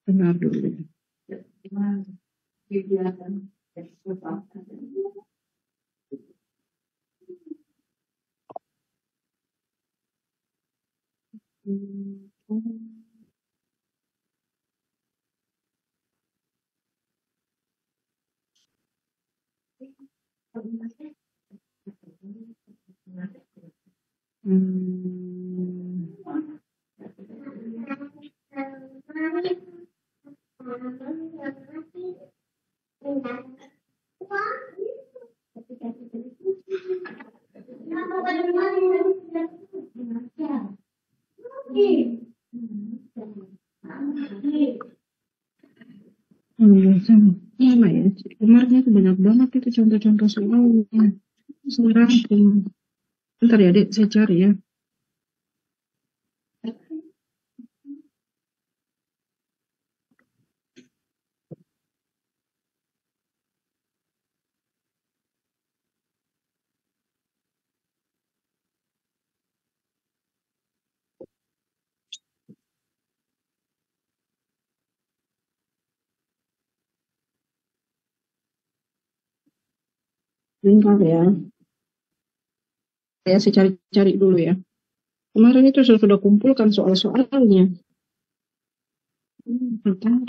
Benar dulu. Sama ya, kemarin itu banyak banget itu contoh-contoh soalnya. Sekarang bentar ya dek, saya cari ya. Bentar ya. Saya cari-cari dulu ya. Kemarin itu saya sudah kumpulkan soal-soalnya. Bentar.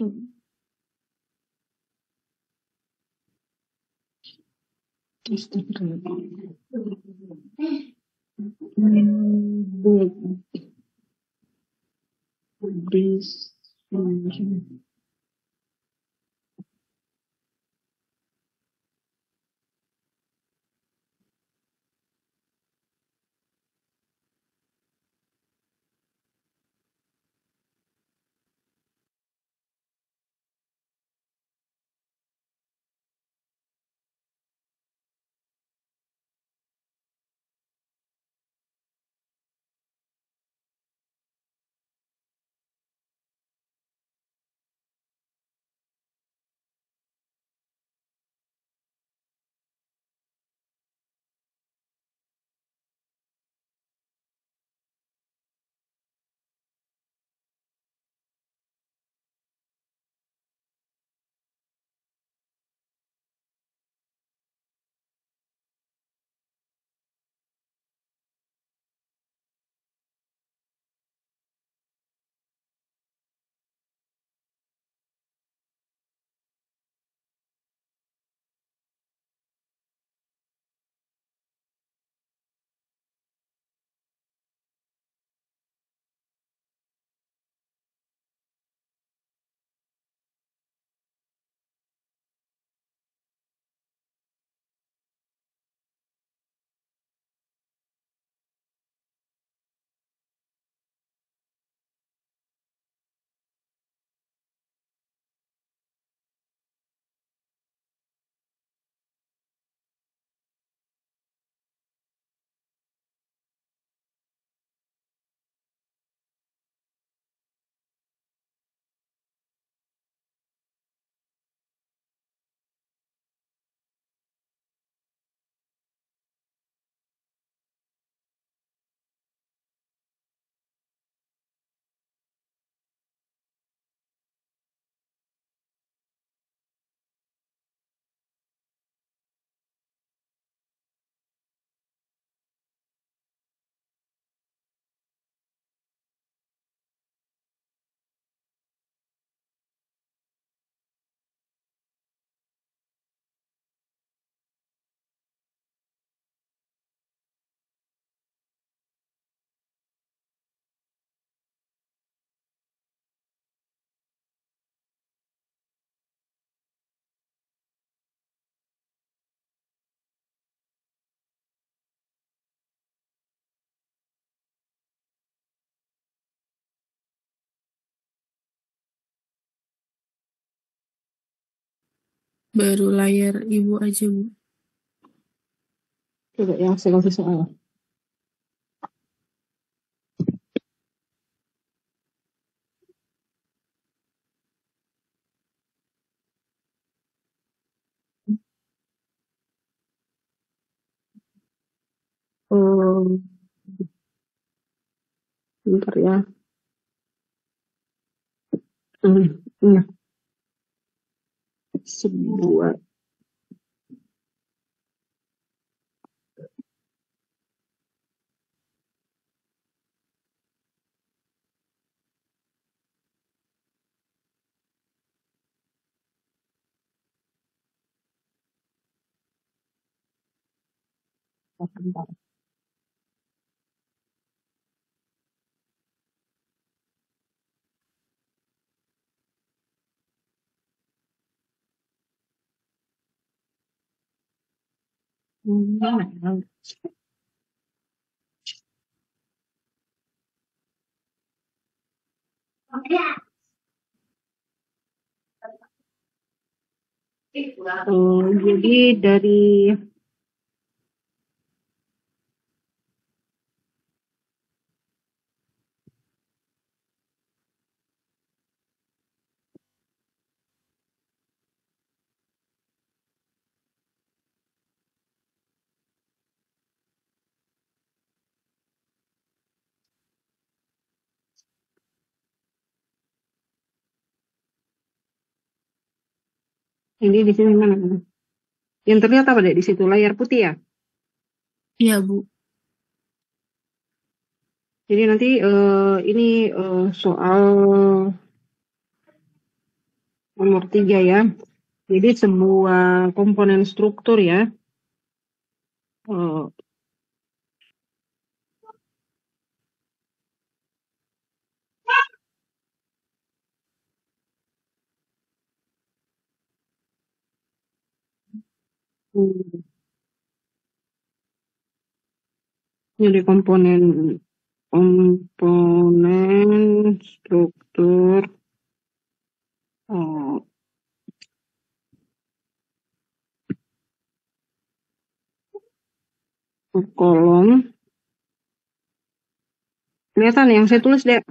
Baru layar ibu aja, Bu. Coba yang saya kasih soal. Oh, bentar ya. Iya. Sebuah bentar. Jadi dari ini di sini mana? Yang terlihat apa deh di situ? Layar putih ya? Iya, Bu. Jadi nanti ini soal nomor 3 ya. Jadi sebuah komponen struktur ya. Eh, jadi komponen struktur eh, kolom. Kelihatan yang saya tulis deh.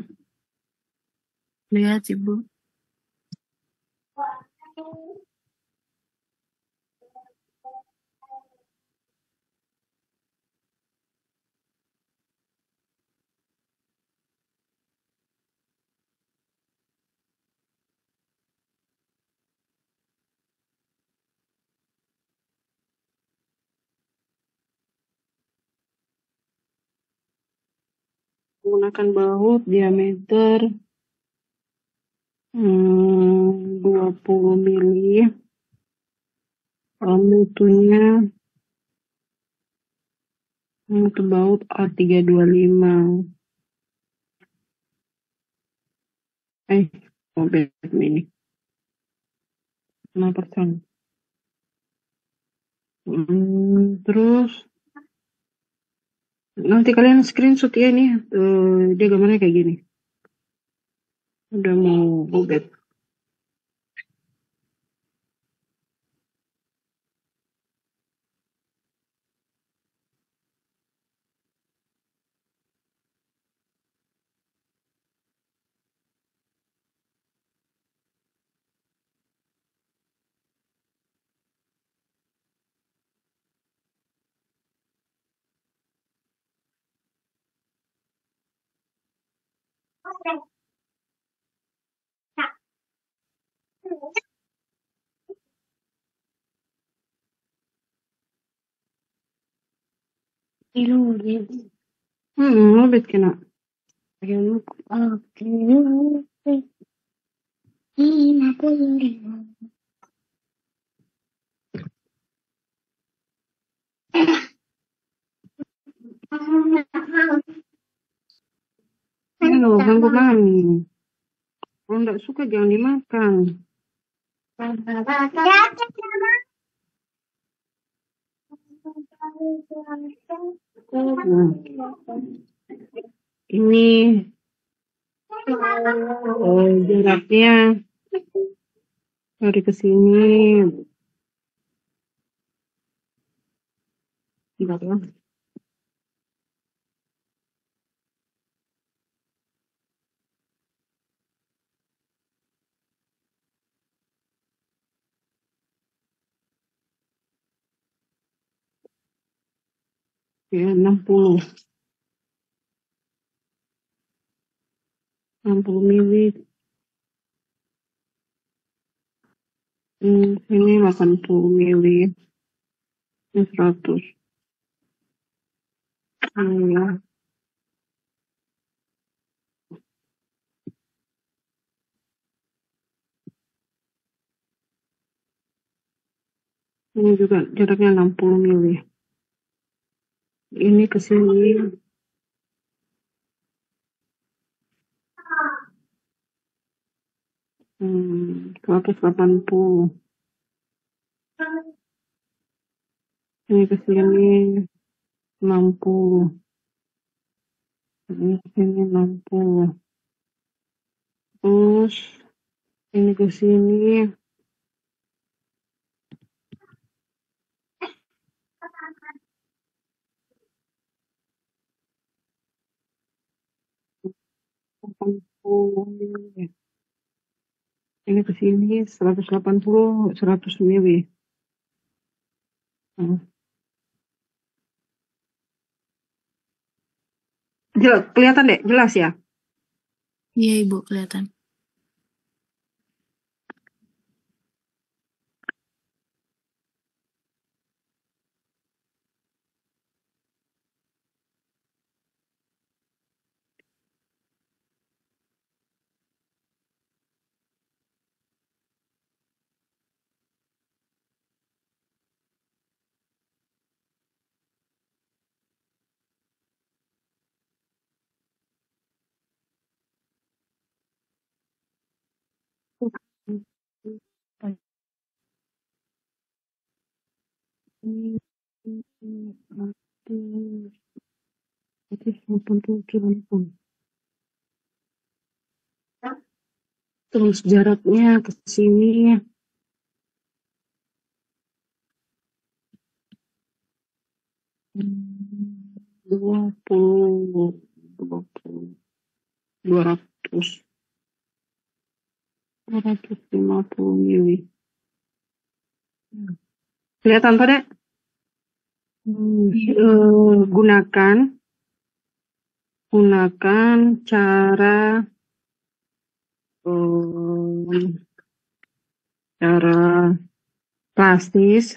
Lihat sih, Bu. Menggunakan baut diameter 20 mili. Mutunya mutu baut A325. Bed ini. 5%. Terus nanti kalian screenshot ya nih. Dia gambarnya kayak gini. Udah mau bed. Bed kena. Halo, ganggu mami. Kalau nggak suka jangan dimakan. Ini jaraknya dari ke sini Bentar ya. Ya, 60 mili. Ini 80 mili. Ini 100. Ya. Ini juga jaraknya 60 mili. Ini ke sini. Hmm, 180. Ini ke sini 60. Ini ke sini 60. Terus ini ke sini 80 mili. Ini ke sini 180, 100 mili. Kelihatan deh, jelas ya? Iya Ibu, kelihatan. Terus jaraknya ke sini 20, 250 mili. Kelihatan tadi? Gunakan cara plastis.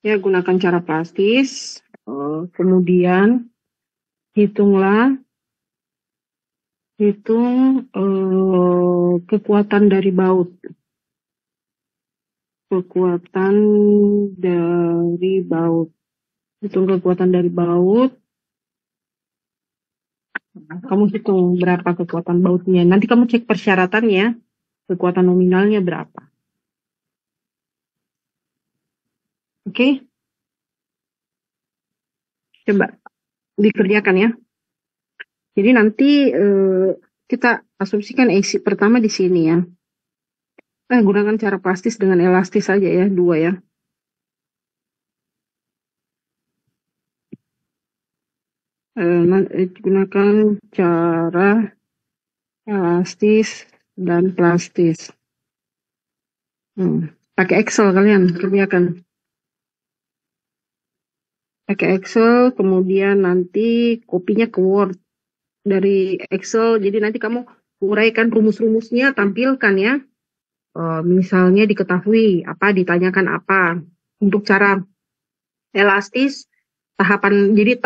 Ya, gunakan cara plastis. Kemudian hitung kekuatan dari baut. Hitung kekuatan dari baut. Kamu hitung berapa kekuatan bautnya. Nanti kamu cek persyaratannya, kekuatan nominalnya berapa. Oke? Coba dikerjakan ya. Jadi nanti kita asumsikan isi pertama di sini ya. Gunakan cara plastis dengan elastis saja ya, 2 ya. Gunakan cara elastis dan plastis. Pakai Excel kalian kerjakan. Pakai Excel, kemudian nanti kopinya ke Word dari Excel. Jadi nanti kamu uraikan rumus-rumusnya, tampilkan ya. Misalnya diketahui apa, ditanyakan apa. Untuk cara elastis, tahapan, jadi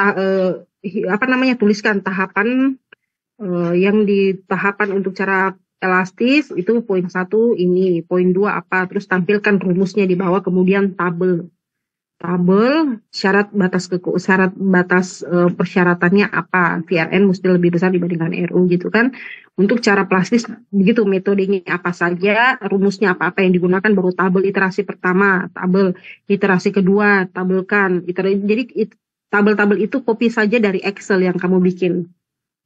tuliskan tahapan yang di tahapan untuk cara elastis itu poin 1 ini, poin 2 apa, terus tampilkan rumusnya di bawah, kemudian tabel syarat batas persyaratannya apa, VRN mesti lebih besar dibandingkan RU gitu kan. Untuk cara plastis begitu, metodenya apa saja, rumusnya apa yang digunakan, baru tabel iterasi pertama, tabel iterasi kedua, tabelkan. Jadi tabel-tabel itu copy saja dari Excel yang kamu bikin.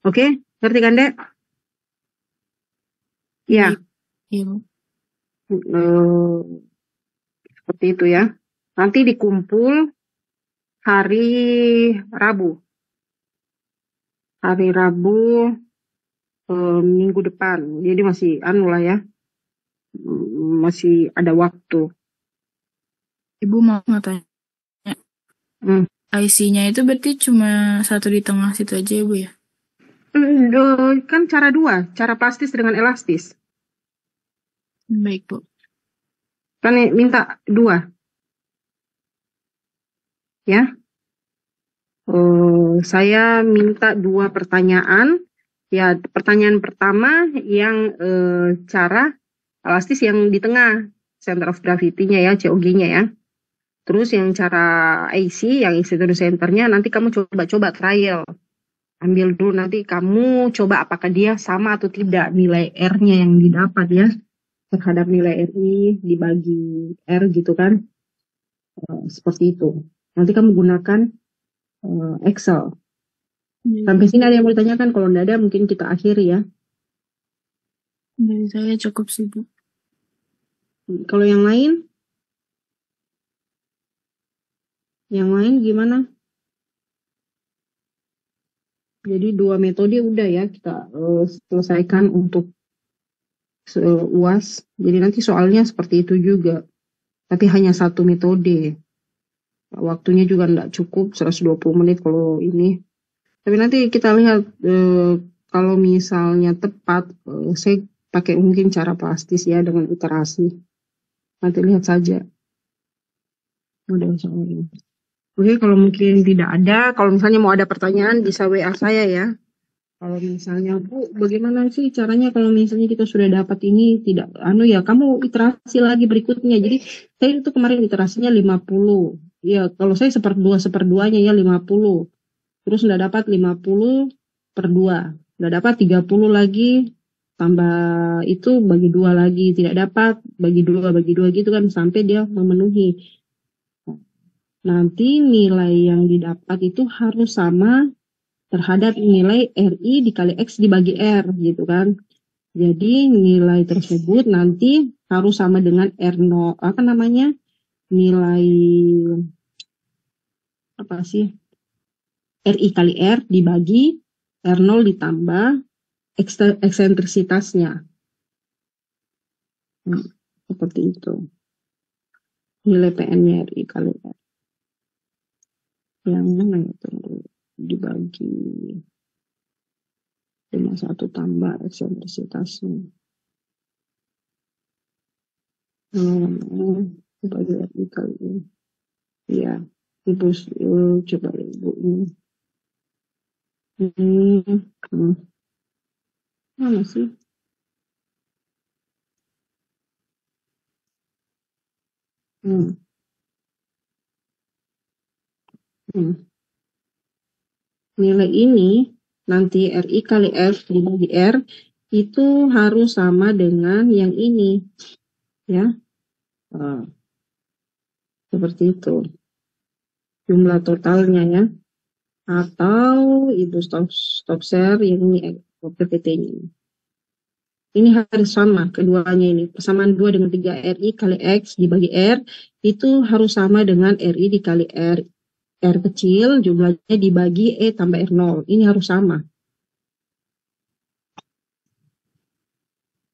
Oke? Ngerti kan, Dek? Ya. Iya. Eh, seperti itu ya. Nanti dikumpul hari Rabu. Hari Rabu minggu depan. Jadi masih anu lah ya. Masih ada waktu. Ibu mau nggak tanya? Hmm. IC-nya itu berarti cuma satu di tengah situ aja ya Bu ya? Kan cara dua. Cara plastis dengan elastis. Baik Bu. Kan minta dua. Ya. Saya minta dua pertanyaan. Ya, pertanyaan pertama yang cara elastis yang di tengah, center of gravity-nya ya, COG-nya ya. Terus yang cara AC, yang institution center-nya, nanti kamu coba-coba trial. Ambil dulu nanti kamu coba apakah dia sama atau tidak nilai R-nya yang didapat ya. Terhadap nilai RI dibagi R gitu kan. Seperti itu. Nanti kamu gunakan Excel. Sampai sini ada yang mau ditanyakan? Kalau tidak ada mungkin kita akhiri ya. Dari saya cukup sih Bu. Kalau yang lain? Yang lain gimana? Jadi dua metode udah ya kita selesaikan untuk UAS. Jadi nanti soalnya seperti itu juga. Tapi hanya satu metode. Waktunya juga tidak cukup 120 menit kalau ini. Tapi nanti kita lihat kalau misalnya tepat, saya pakai mungkin cara plastis ya dengan iterasi. Nanti lihat saja. Model soalnya. Oke, kalau mungkin tidak ada, kalau misalnya mau ada pertanyaan bisa WA saya ya. Kalau misalnya Bu, bagaimana sih caranya kalau misalnya kita sudah dapat ini tidak ya kamu iterasi lagi berikutnya. Jadi saya itu kemarin iterasinya 50. Ya, kalau saya seperduanya ya 50. Terus sudah dapat 50 per 2. Sudah dapat 30 lagi tambah itu bagi 2 lagi, tidak dapat bagi 2 gitu kan sampai dia memenuhi. Nanti nilai yang didapat itu harus sama terhadap nilai RI dikali X dibagi R gitu kan. Jadi nilai tersebut nanti harus sama dengan R0, nilai apa sih? RI kali R dibagi R0 ditambah eksentrisitasnya. Seperti itu. Nilai PN-nya RI kali R. Yang mana itu? Dibagi dengan 1 tambah eksentrisitasnya. Dibagi RI kali R. Ya, Ibu coba Ibu ini. Mana sih? Nilai ini nanti RI kali F dibagi R itu harus sama dengan yang ini ya. Seperti itu jumlah totalnya ya, atau Ibu stop share yang ini PPT-nya ini harus sama keduanya. Ini persamaan 2 dengan 3 RI kali X dibagi R itu harus sama dengan RI dikali R kecil jumlahnya dibagi E tambah R0. Ini harus sama.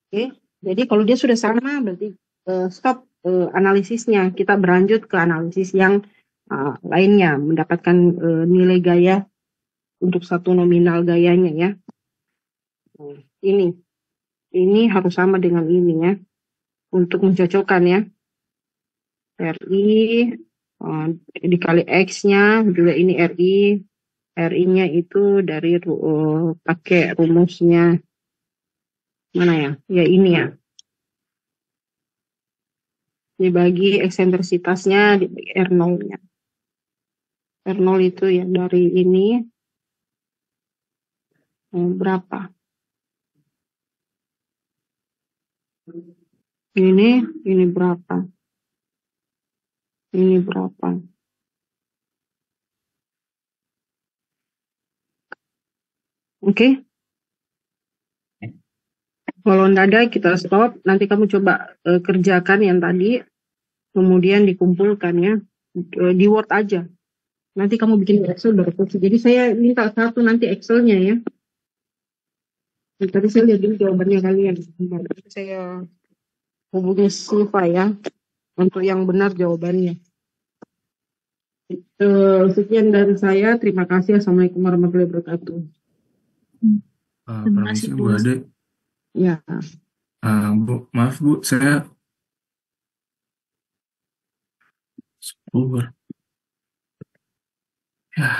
Oke, jadi kalau dia sudah sama berarti stop analisisnya. Kita berlanjut ke analisis yang lainnya, mendapatkan nilai gaya untuk satu nominal gayanya ya. Ini harus sama dengan ini ya, untuk mencocokkan ya. RI dikali X-nya juga ini RI. RI-nya itu dari pakai rumusnya mana ya? Ya ini ya. Dibagi eksentrisitasnya dibagi R0-nya. R0 itu ya dari ini berapa? Ini berapa? Ini berapa? Oke. Kalau nggak ada kita stop. Nanti kamu coba kerjakan yang tadi, kemudian dikumpulkan ya. Di Word aja. Nanti kamu bikin di Excel baru posisi. Jadi saya minta satu nanti Excelnya ya. Tadi saya lihat dulu jawabannya kalian. Nanti saya hubungi Siva ya untuk yang benar jawabannya. Sekian dari saya. Terima kasih. Assalamualaikum warahmatullahi wabarakatuh. Terima kasih, Permisi Bu. Bu Ade. Ya. Bu, maaf Bu, saya 10. Ya,